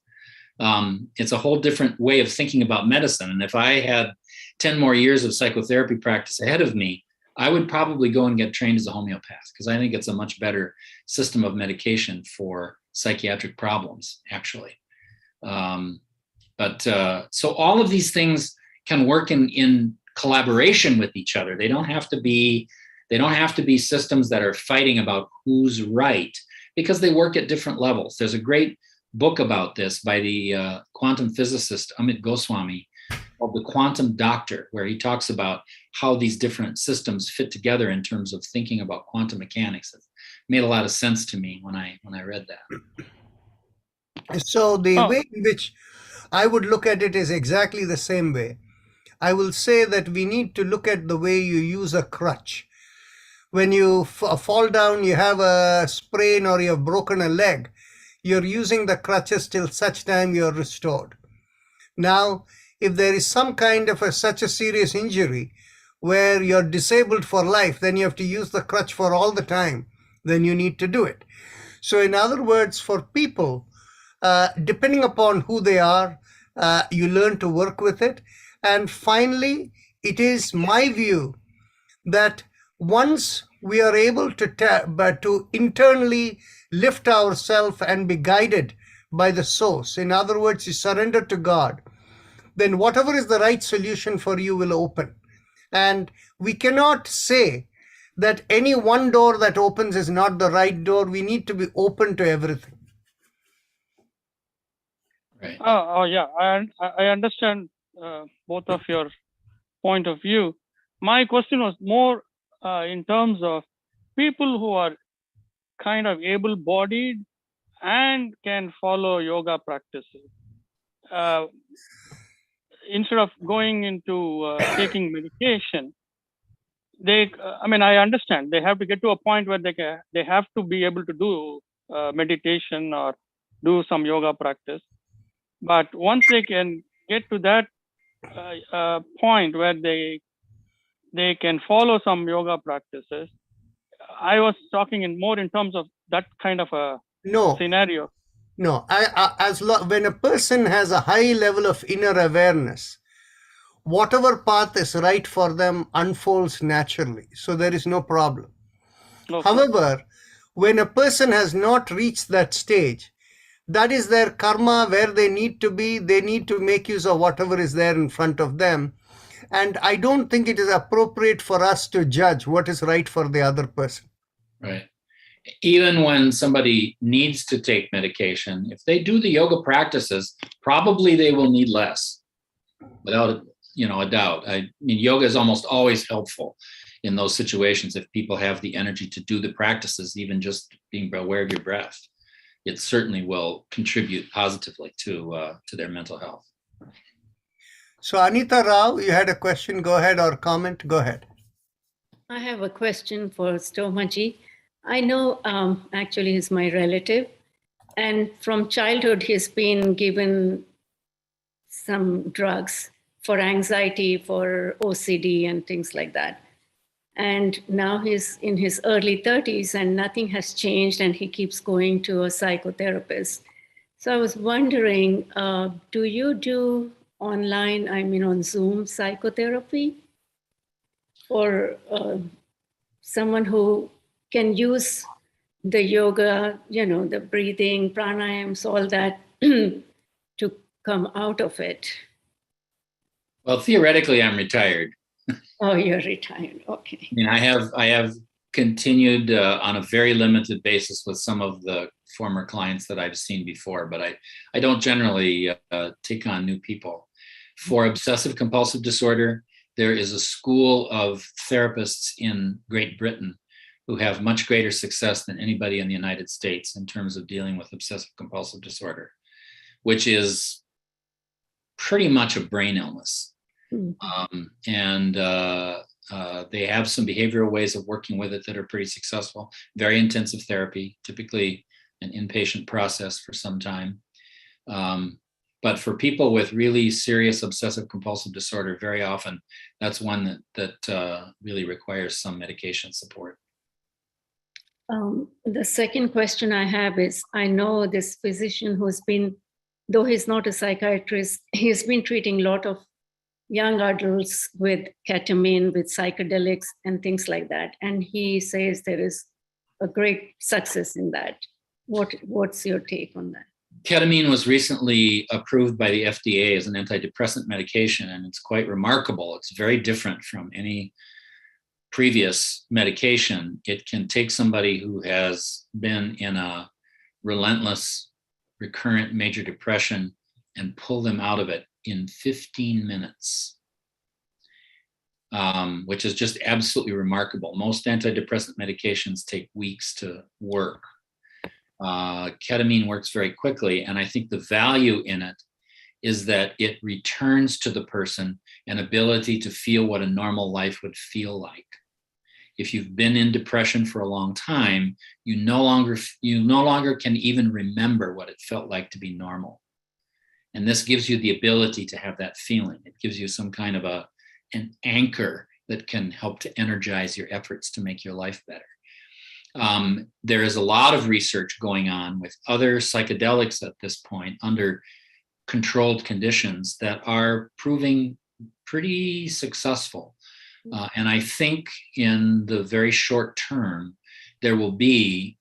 It's a whole different way of thinking about medicine. And if I had 10 more years of psychotherapy practice ahead of me, I would probably go and get trained as a homeopath, because I think it's a much better system of medication for psychiatric problems, actually. So all of these things can work in collaboration with each other. They don't have to be systems that are fighting about who's right, because they work at different levels. There's a great book about this by the quantum physicist Amit Goswami called The Quantum Doctor, where he talks about how these different systems fit together in terms of thinking about quantum mechanics. It made a lot of sense to me when I read that. So the way in which I would look at it is exactly the same way. I will say that we need to look at the way you use a crutch. When you fall down, you have a sprain or you have broken a leg, you're using the crutches till such time you're restored. Now, if there is some kind of such a serious injury where you're disabled for life, then you have to use the crutch for all the time, then you need to do it. So in other words, for people, depending upon who they are, you learn to work with it. And finally, it is my view that once we are able to internally lift ourselves and be guided by the source, in other words, you surrender to God, then whatever is the right solution for you will open. And we cannot say that any one door that opens is not the right door. We need to be open to everything. Right. Yeah, I understand both of your point of view. My question was more in terms of people who are kind of able-bodied and can follow yoga practices. Instead of going into taking medication, I understand they have to get to a point where they have to be able to do meditation or do some yoga practice. But once they can get to that point where they can follow some yoga practices, I was talking more in terms of that kind of a scenario. No, when a person has a high level of inner awareness, whatever path is right for them unfolds naturally. So there is no problem. Okay. However, when a person has not reached that stage, that is their karma where they need to be. They need to make use of whatever is there in front of them. And I don't think it is appropriate for us to judge what is right for the other person. Right. Even when somebody needs to take medication, if they do the yoga practices, probably they will need less, without a doubt. I mean, yoga is almost always helpful in those situations if people have the energy to do the practices, even just being aware of your breath. it certainly will contribute positively to their mental health. So Anita Rao, you had a question, go ahead, or comment, go ahead. I have a question for Stomaji. I know actually he's my relative, and from childhood he's been given some drugs for anxiety, for OCD and things like that. And now he's in his early 30s and nothing has changed, and he keeps going to a psychotherapist. So I was wondering, do you do online, I mean on Zoom psychotherapy? Or someone who can use the yoga, you know, the breathing, pranayams, all that to come out of it? Well, theoretically, I'm retired. Oh, you're retired. Okay. I mean, I have continued on a very limited basis with some of the former clients that I've seen before, but I don't generally take on new people. For obsessive compulsive disorder, there is a school of therapists in Great Britain who have much greater success than anybody in the United States in terms of dealing with obsessive compulsive disorder, which is pretty much a brain illness. And they have some behavioral ways of working with it that are pretty successful. Very intensive therapy, typically an inpatient process for some time. But for people with really serious obsessive compulsive disorder, very often that's one that really requires some medication support. The second question I have is, I know this physician who's been, though he's not a psychiatrist, he's been treating a lot of young adults with ketamine, with psychedelics and things like that. And he says there is a great success in that. What's your take on that? Ketamine was recently approved by the FDA as an antidepressant medication, and it's quite remarkable. It's very different from any previous medication. It can take somebody who has been in a relentless, recurrent major depression and pull them out of it in 15 minutes, which is just absolutely remarkable. Most antidepressant medications take weeks to work. Ketamine works very quickly, and I think the value in it is that it returns to the person an ability to feel what a normal life would feel like. If you've been in depression for a long time, you no longer can even remember what it felt like to be normal. And this gives you the ability to have that feeling. It gives you some kind of an anchor that can help to energize your efforts to make your life better. There is a lot of research going on with other psychedelics at this point under controlled conditions that are proving pretty successful. And I think in the very short term, there will be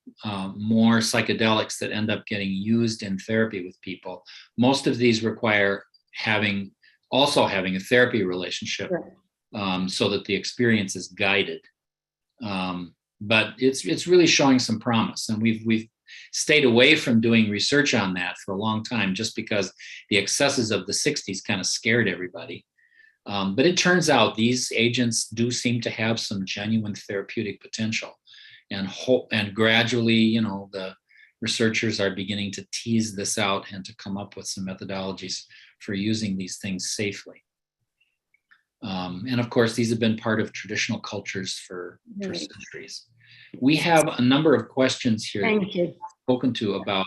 more psychedelics that end up getting used in therapy with people. Most of these require also having a therapy relationship, so that the experience is guided. But it's really showing some promise, and we've stayed away from doing research on that for a long time, just because the excesses of the 60s kind of scared everybody. But it turns out these agents do seem to have some genuine therapeutic potential, and gradually, the researchers are beginning to tease this out and to come up with some methodologies for using these things safely. And of course, these have been part of traditional cultures for centuries. We have a number of questions here that we've spoken to about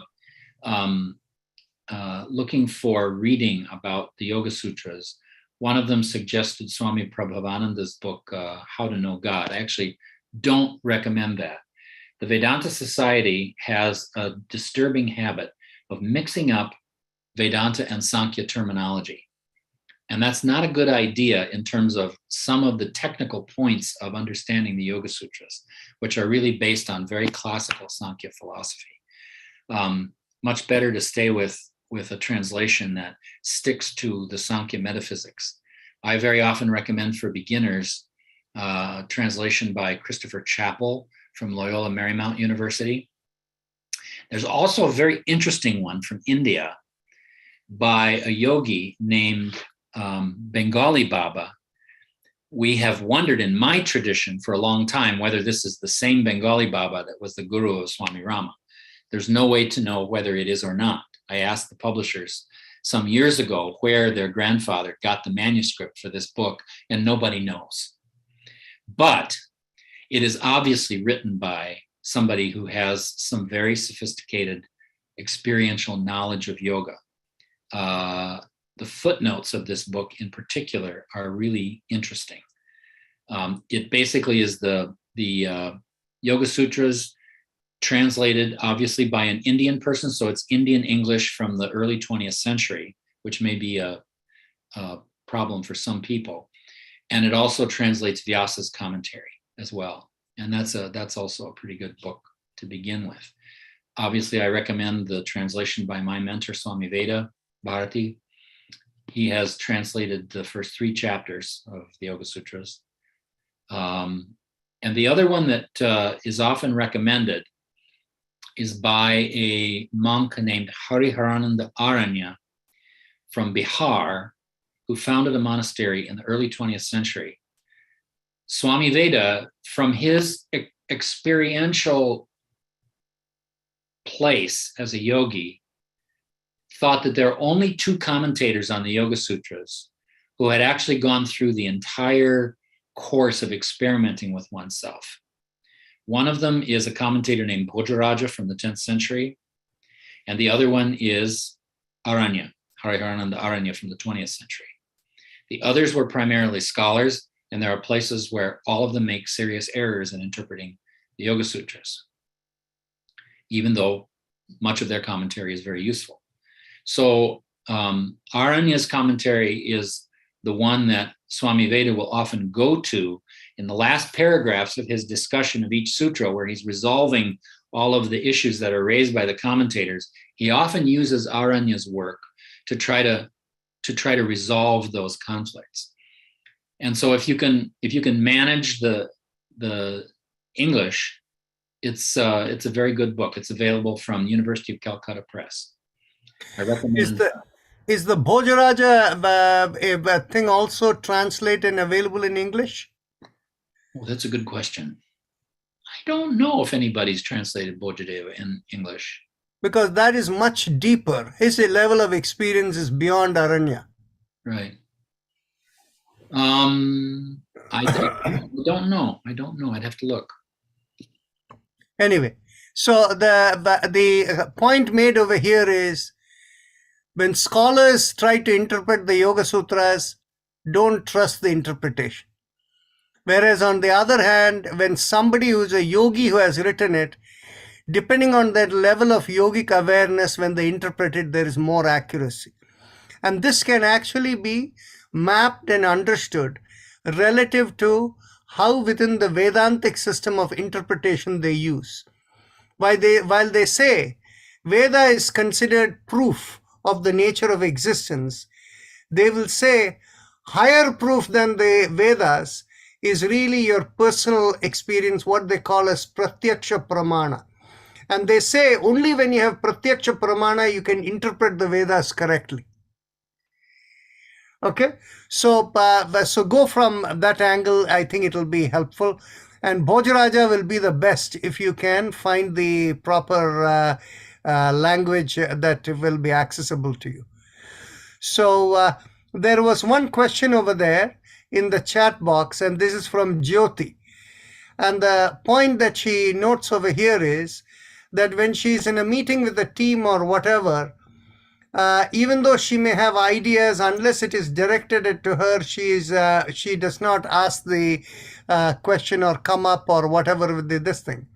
looking for reading about the Yoga Sutras. One of them suggested Swami Prabhavananda's book, How to Know God. I actually don't recommend that. The Vedanta Society has a disturbing habit of mixing up Vedanta and Sankhya terminology. And that's not a good idea in terms of some of the technical points of understanding the Yoga Sutras, which are really based on very classical Sankhya philosophy. Much better to stay with a translation that sticks to the Sankhya metaphysics. I very often recommend for beginners translation by Christopher Chappell from Loyola Marymount University. There's also a very interesting one from India by a yogi named Bengali Baba. We have wondered in my tradition for a long time whether this is the same Bengali Baba that was the guru of Swami Rama. There's no way to know whether it is or not. I asked the publishers some years ago where their grandfather got the manuscript for this book, and nobody knows. But it is obviously written by somebody who has some very sophisticated experiential knowledge of yoga. The footnotes of this book in particular are really interesting. It basically is the Yoga Sutras translated obviously by an Indian person, so it's Indian English from the early 20th century, which may be a problem for some people. And it also translates Vyasa's commentary as well. And that's also a pretty good book to begin with. Obviously, I recommend the translation by my mentor, Swami Veda Bharati. He has translated the first 3 chapters of the Yoga Sutras. And the other one that is often recommended is by a monk named Hariharananda Aranya from Bihar, who founded a monastery in the early 20th century. Swami Veda, from his experiential place as a yogi, thought that there are only 2 commentators on the Yoga Sutras who had actually gone through the entire course of experimenting with oneself. One of them is a commentator named Bhojaraja from the 10th century, and the other one is Aranya, Hariharananda Aranya from the 20th century. The others were primarily scholars, and there are places where all of them make serious errors in interpreting the Yoga Sutras, even though much of their commentary is very useful. So Aranya's commentary is the one that Swami Veda will often go to in the last paragraphs of his discussion of each sutra, where he's resolving all of the issues that are raised by the commentators. He often uses Aranya's work to try to resolve those conflicts. And so if you can manage the English, it's a very good book. It's available from University of Calcutta Press. I recommend. Is the Bhojaraja thing also translated and available in English? Well, that's a good question. I don't know if anybody's translated Bhojadeva in English. Because that is much deeper. His level of experience is beyond Aranya. Right. I don't know. I'd have to look. Anyway, so the point made over here is, when scholars try to interpret the Yoga Sutras, don't trust the interpretation. Whereas on the other hand, when somebody who's a yogi who has written it, depending on their level of yogic awareness, when they interpret it, there is more accuracy. And this can actually be mapped and understood relative to how within the Vedantic system of interpretation they use. While they say Veda is considered proof of the nature of existence, they will say higher proof than the Vedas is really your personal experience, what they call as pratyaksha pramana. And they say only when you have pratyaksha pramana you can interpret the Vedas correctly. Okay, so go from that angle. I think it will be helpful. And Bhojaraja will be the best if you can find the proper language that will be accessible to you. So there was one question over there in the chat box, and this is from Jyoti. And the point that she notes over here is that when she's in a meeting with a team or whatever, even though she may have ideas, unless it is directed to her, she does not ask the question or come up or whatever with this thing.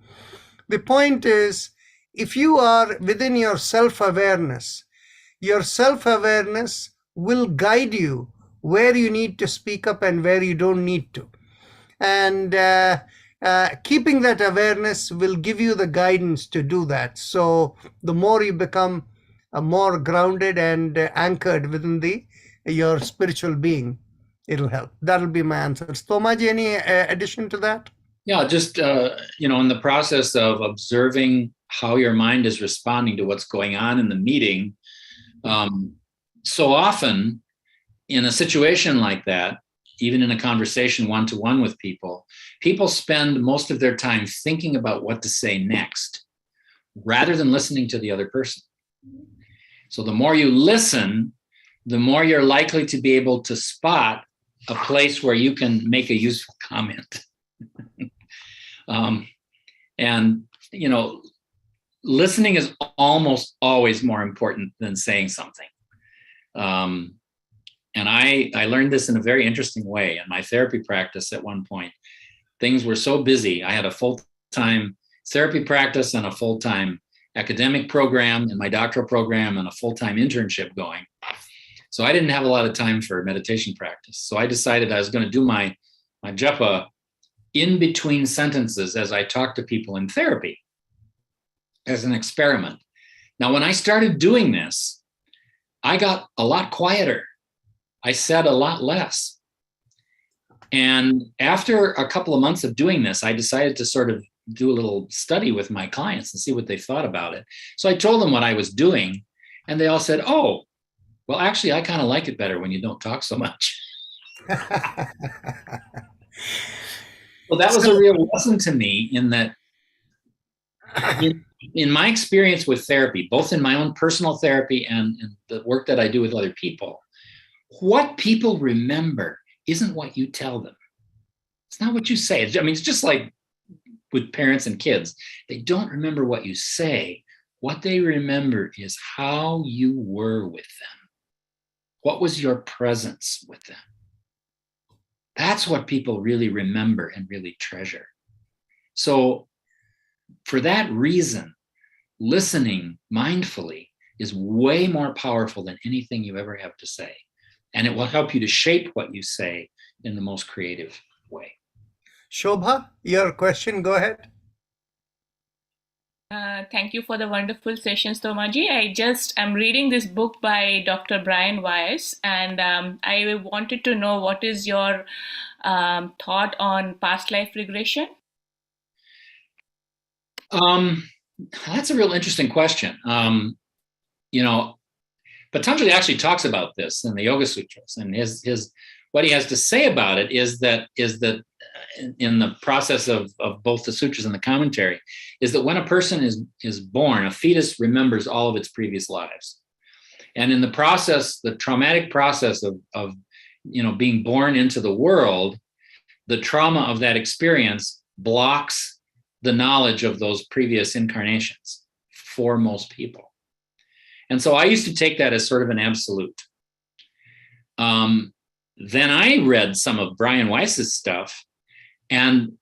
The point is, if you are within your self-awareness will guide you where you need to speak up and where you don't need to. And keeping that awareness will give you the guidance to do that. So the more you become more grounded and anchored within your spiritual being, it'll help. That'll be my answer. Stomaji, any addition to that? Yeah, just, in the process of observing how your mind is responding to what's going on in the meeting, so often in a situation like that, even in a conversation one-to-one with people spend most of their time thinking about what to say next, rather than listening to the other person. So the more you listen, the more you're likely to be able to spot a place where you can make a useful comment. And, you know, listening is almost always more important than saying something. And I learned this in a very interesting way. In my therapy practice at one point, things were so busy. I had a full-time therapy practice and a full-time academic program and my doctoral program and a full-time internship going. So I didn't have a lot of time for meditation practice. So I decided I was going to do my japa in between sentences as I talked to people in therapy as an experiment. Now, when I started doing this, I got a lot quieter. I said a lot less. And after a couple of months of doing this, I decided to sort of do a little study with my clients and see what they thought about it. So I told them what I was doing, and they all said, oh, well, actually, I kind of like it better when you don't talk so much. Well, that was a real lesson to me in that in my experience with therapy, both in my own personal therapy and the work that I do with other people, what people remember isn't what you tell them. It's not what you say. I mean, it's just like with parents and kids. They don't remember what you say. What they remember is how you were with them. What was your presence with them? That's what people really remember and really treasure. So for that reason, listening mindfully is way more powerful than anything you ever have to say. And it will help you to shape what you say in the most creative way. Shobha, your question, go ahead. Thank you for the wonderful session, Stomaji. I'm reading this book by Dr. Brahma Viharas, and I wanted to know what is your thought on past life regression? That's a real interesting question. You know, Patanjali actually talks about this in the Yoga Sutras, and his what he has to say about it is that in the process of both the sutras and the commentary, is that when a person is born, a fetus remembers all of its previous lives, and in the process, the traumatic process of you know being born into the world, the trauma of that experience blocks the knowledge of those previous incarnations for most people. And so I used to take that as sort of an absolute. Then I read some of Brian Weiss's stuff, and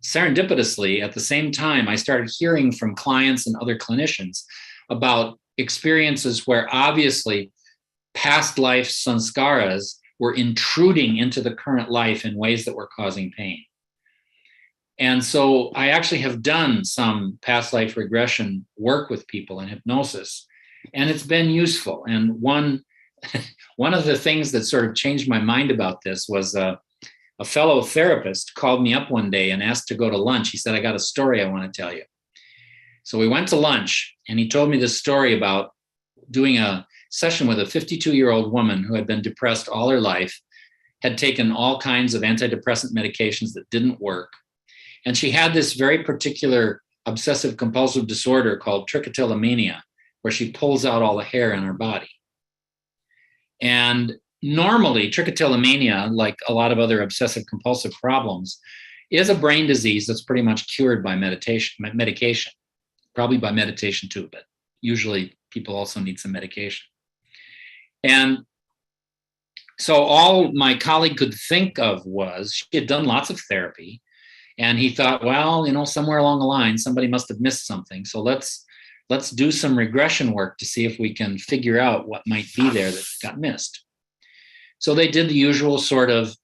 serendipitously, at the same time, I started hearing from clients and other clinicians about experiences where obviously past life sanskaras were intruding into the current life in ways that were causing pain. And so I actually have done some past life regression work with people in hypnosis, and it's been useful. And one of the things that sort of changed my mind about this was a fellow therapist called me up one day and asked to go to lunch. He said, I got a story I want to tell you. So we went to lunch, and he told me this story about doing a session with a 52-year-old woman who had been depressed all her life, had taken all kinds of antidepressant medications that didn't work. And she had this very particular obsessive compulsive disorder called Trichotillomania, where she pulls out all the hair in her body. And normally, Trichotillomania, like a lot of other obsessive compulsive problems, is a brain disease that's pretty much cured by medication, probably by meditation too, but usually people also need some medication. And so all my colleague could think of was she had done lots of therapy, and he thought, well, you know, somewhere along the line, somebody must have missed something. So let's do some regression work to see if we can figure out what might be there that got missed. So they did the usual sort of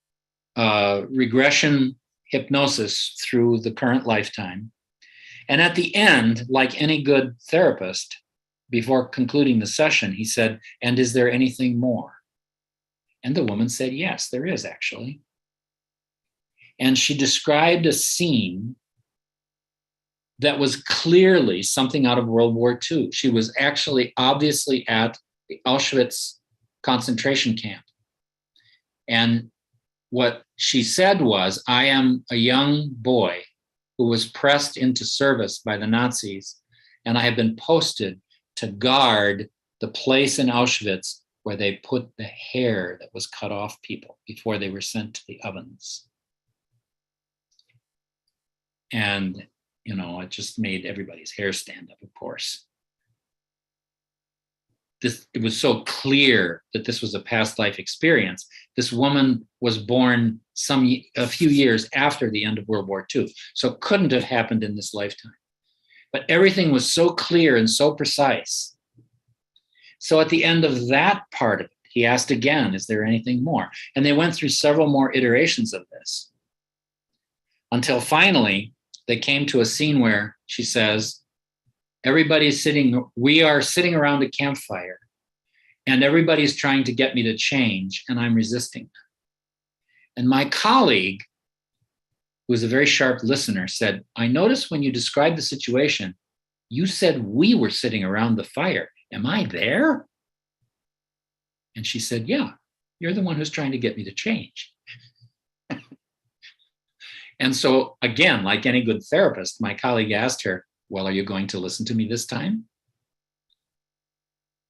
regression hypnosis through the current lifetime. And at the end, like any good therapist, before concluding the session, he said, and is there anything more? And the woman said, yes, there is actually. And she described a scene that was clearly something out of World War II. She was actually obviously at the Auschwitz concentration camp. And what she said was, I am a young boy who was pressed into service by the Nazis and I have been posted to guard the place in Auschwitz where they put the hair that was cut off people before they were sent to the ovens. And, you know, it just made everybody's hair stand up, of course. It was so clear that this was a past life experience. This woman was born a few years after the end of World War II, so it couldn't have happened in this lifetime. But everything was so clear and so precise. So at the end of that part of it, he asked again, is there anything more? And they went through several more iterations of this until finally they came to a scene where she says, we are sitting around a campfire and everybody's trying to get me to change and I'm resisting. And my colleague, who was a very sharp listener, said, I noticed when you described the situation, you said we were sitting around the fire. Am I there? And she said, yeah, you're the one who's trying to get me to change. And so again, like any good therapist, my colleague asked her, well, are you going to listen to me this time?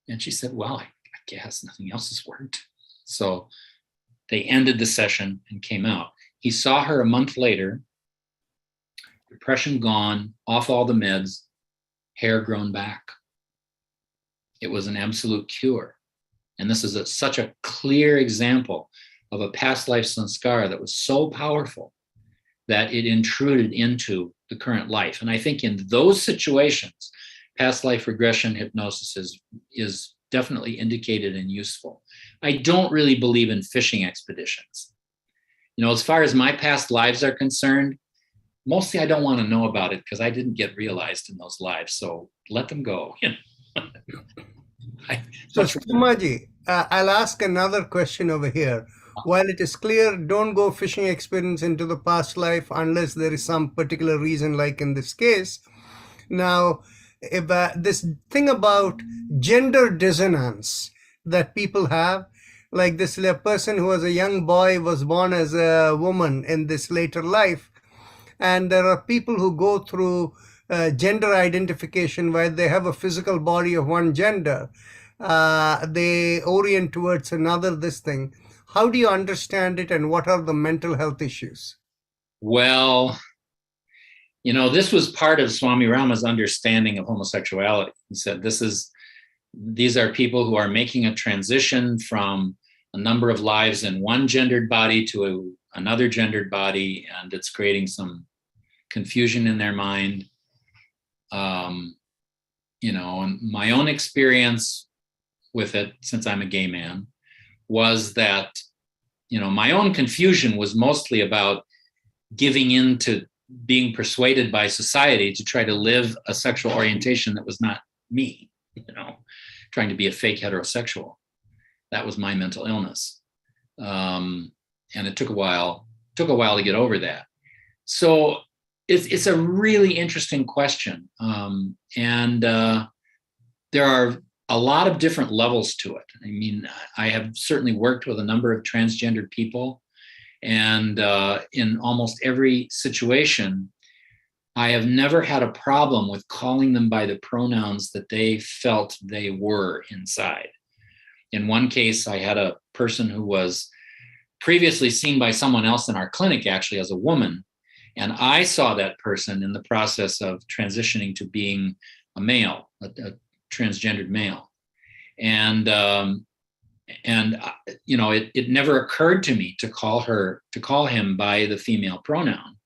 And she said, well, I guess nothing else has worked. So they ended the session and came out. He saw her a month later, depression gone, off all the meds, hair grown back. It was an absolute cure. And this is such a clear example of a past life sanskara that was so powerful that it intruded into the current life. And I think in those situations, past life regression hypnosis is definitely indicated and useful. I don't really believe in fishing expeditions. You know, as far as my past lives are concerned, mostly I don't want to know about it because I didn't get realized in those lives. So let them go. You know? So, Stomaji, I'll ask another question over here. While it is clear, don't go fishing experience into the past life unless there is some particular reason, like in this case. Now, if this thing about gender dissonance that people have, like this person who was a young boy was born as a woman in this later life, and there are people who go through gender identification where they have a physical body of one gender, they orient towards another this thing. How do you understand it, and what are the mental health issues? Well, you know, this was part of Swami Rama's understanding of homosexuality. He said, these are people who are making a transition from a number of lives in one gendered body to another gendered body, and it's creating some confusion in their mind. You know, and my own experience with it, since I'm a gay man, was that, you know, my own confusion was mostly about giving in to being persuaded by society to try to live a sexual orientation that was not me, you know, trying to be a fake heterosexual. That was my mental illness. And it took a while to get over that. So it's a really interesting question. And there are a lot of different levels to it. I mean, I have certainly worked with a number of transgendered people, and in almost every situation, I have never had a problem with calling them by the pronouns that they felt they were inside. In one case, I had a person who was previously seen by someone else in our clinic, actually, as a woman, and I saw that person in the process of transitioning to being a male, a transgendered male. And you know, it never occurred to me to call him by the female pronoun.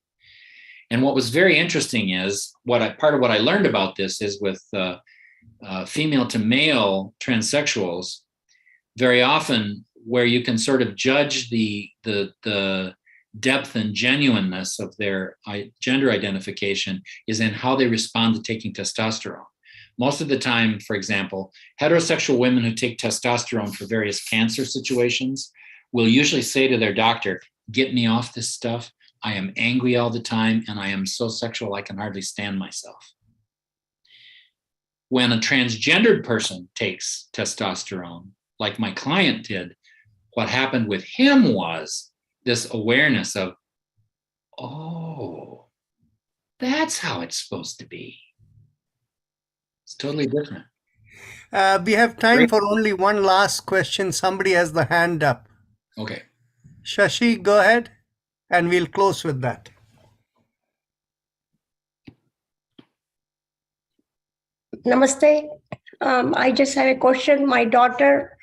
And what was very interesting is part of what I learned about this is with female to male transsexuals, very often where you can sort of judge the depth and genuineness of their gender identification is in how they respond to taking testosterone. Most of the time, for example, heterosexual women who take testosterone for various cancer situations will usually say to their doctor, get me off this stuff. I am angry all the time and I am so sexual I can hardly stand myself. When a transgendered person takes testosterone, like my client did, what happened with him was this awareness of, oh, that's how it's supposed to be. It's totally different. We have time Great. for only one last question. Somebody has the hand up. Okay. Shashi, go ahead, and we'll close with that. Namaste. I just have a question. My daughter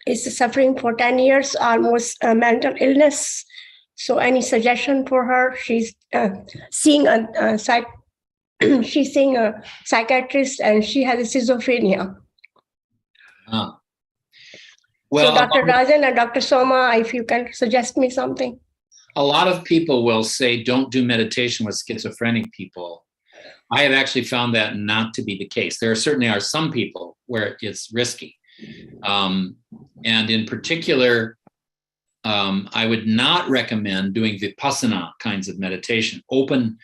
is suffering for 10 years, almost mental illness. So any suggestion for her? She's seeing a she's seeing a psychiatrist and she has schizophrenia. Well, so Dr. Rajan and Dr. Soma, if you can suggest me something. A lot of people will say don't do meditation with schizophrenic people. I have actually found that not to be the case. There certainly are some people where it's risky. And in particular, I would not recommend doing vipassana kinds of meditation, open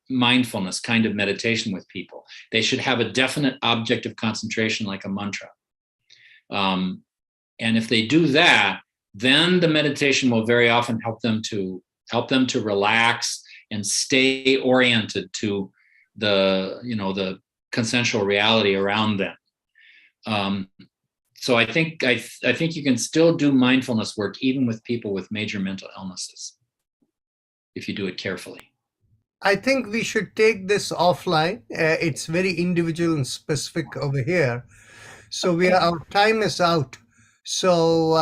mindfulness kind of meditation with people. They should have a definite object of concentration like a mantra. And if they do that, then the meditation will very often help them to relax and stay oriented to the consensual reality around them. So I think you can still do mindfulness work even with people with major mental illnesses if you do it carefully. I think we should take this offline. It's very individual and specific over here. So our time is out. So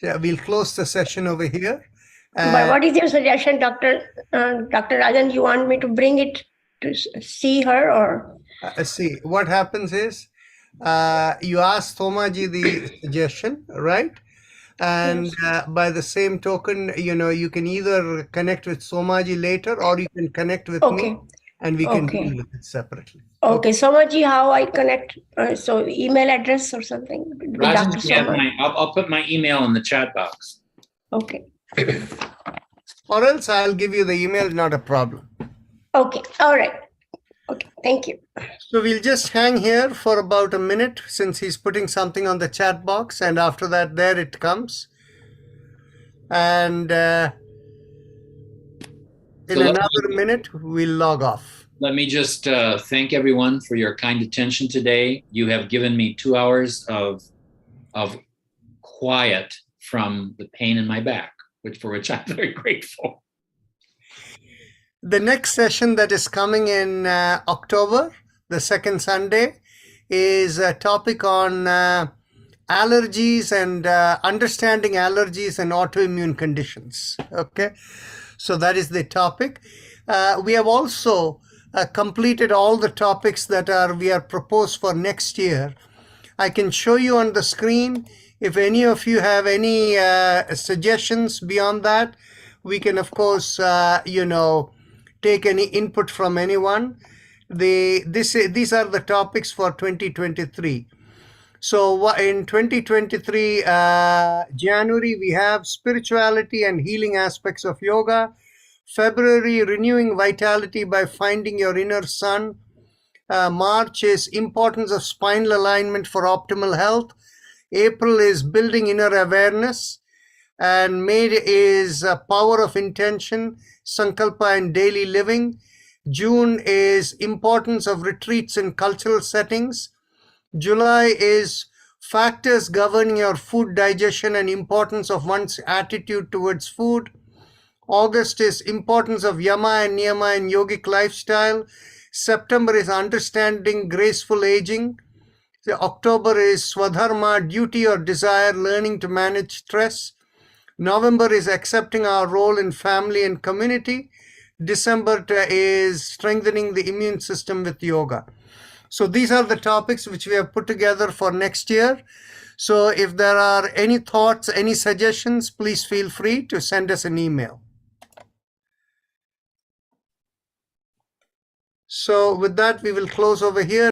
we'll close the session over here. But what is your suggestion, Dr. Rajan? You want me to bring it to see her or? See, what happens is you ask Thomaji the suggestion, right? And by the same token, you can either connect with Somaji later or you can connect with me and we can deal with it separately. Okay, Somaji, how I connect? So email address or something? Rajan, I'll put my email in the chat box. Okay. Or else I'll give you the email, not a problem. Okay, all right. Okay, thank you. So we'll just hang here for about a minute since he's putting something on the chat box, and after that, there it comes. And in another minute, we'll log off. Let me just thank everyone for your kind attention today. You have given me 2 hours of quiet from the pain in my back, for which I'm very grateful. The next session that is coming in October, the second Sunday, is a topic on allergies and understanding allergies and autoimmune conditions. Okay, so that is the topic. We have also completed all the topics that we are proposed for next year. I can show you on the screen. If any of you have any suggestions beyond that, we can, of course, take any input from anyone. These are the topics for 2023. So in 2023, January, we have spirituality and healing aspects of yoga. February, renewing vitality by finding your inner sun. March is importance of spinal alignment for optimal health. April is building inner awareness. And May is power of intention, sankalpa and daily living. June is importance of retreats in cultural settings. July is factors governing your food digestion and importance of one's attitude towards food. August is importance of yama and niyama and yogic lifestyle. September is understanding graceful aging. October is swadharma, duty or desire, learning to manage stress. November is accepting our role in family and community. December is strengthening the immune system with yoga. So these are the topics which we have put together for next year. So if there are any thoughts, any suggestions, please feel free to send us an email. So with that, we will close over here.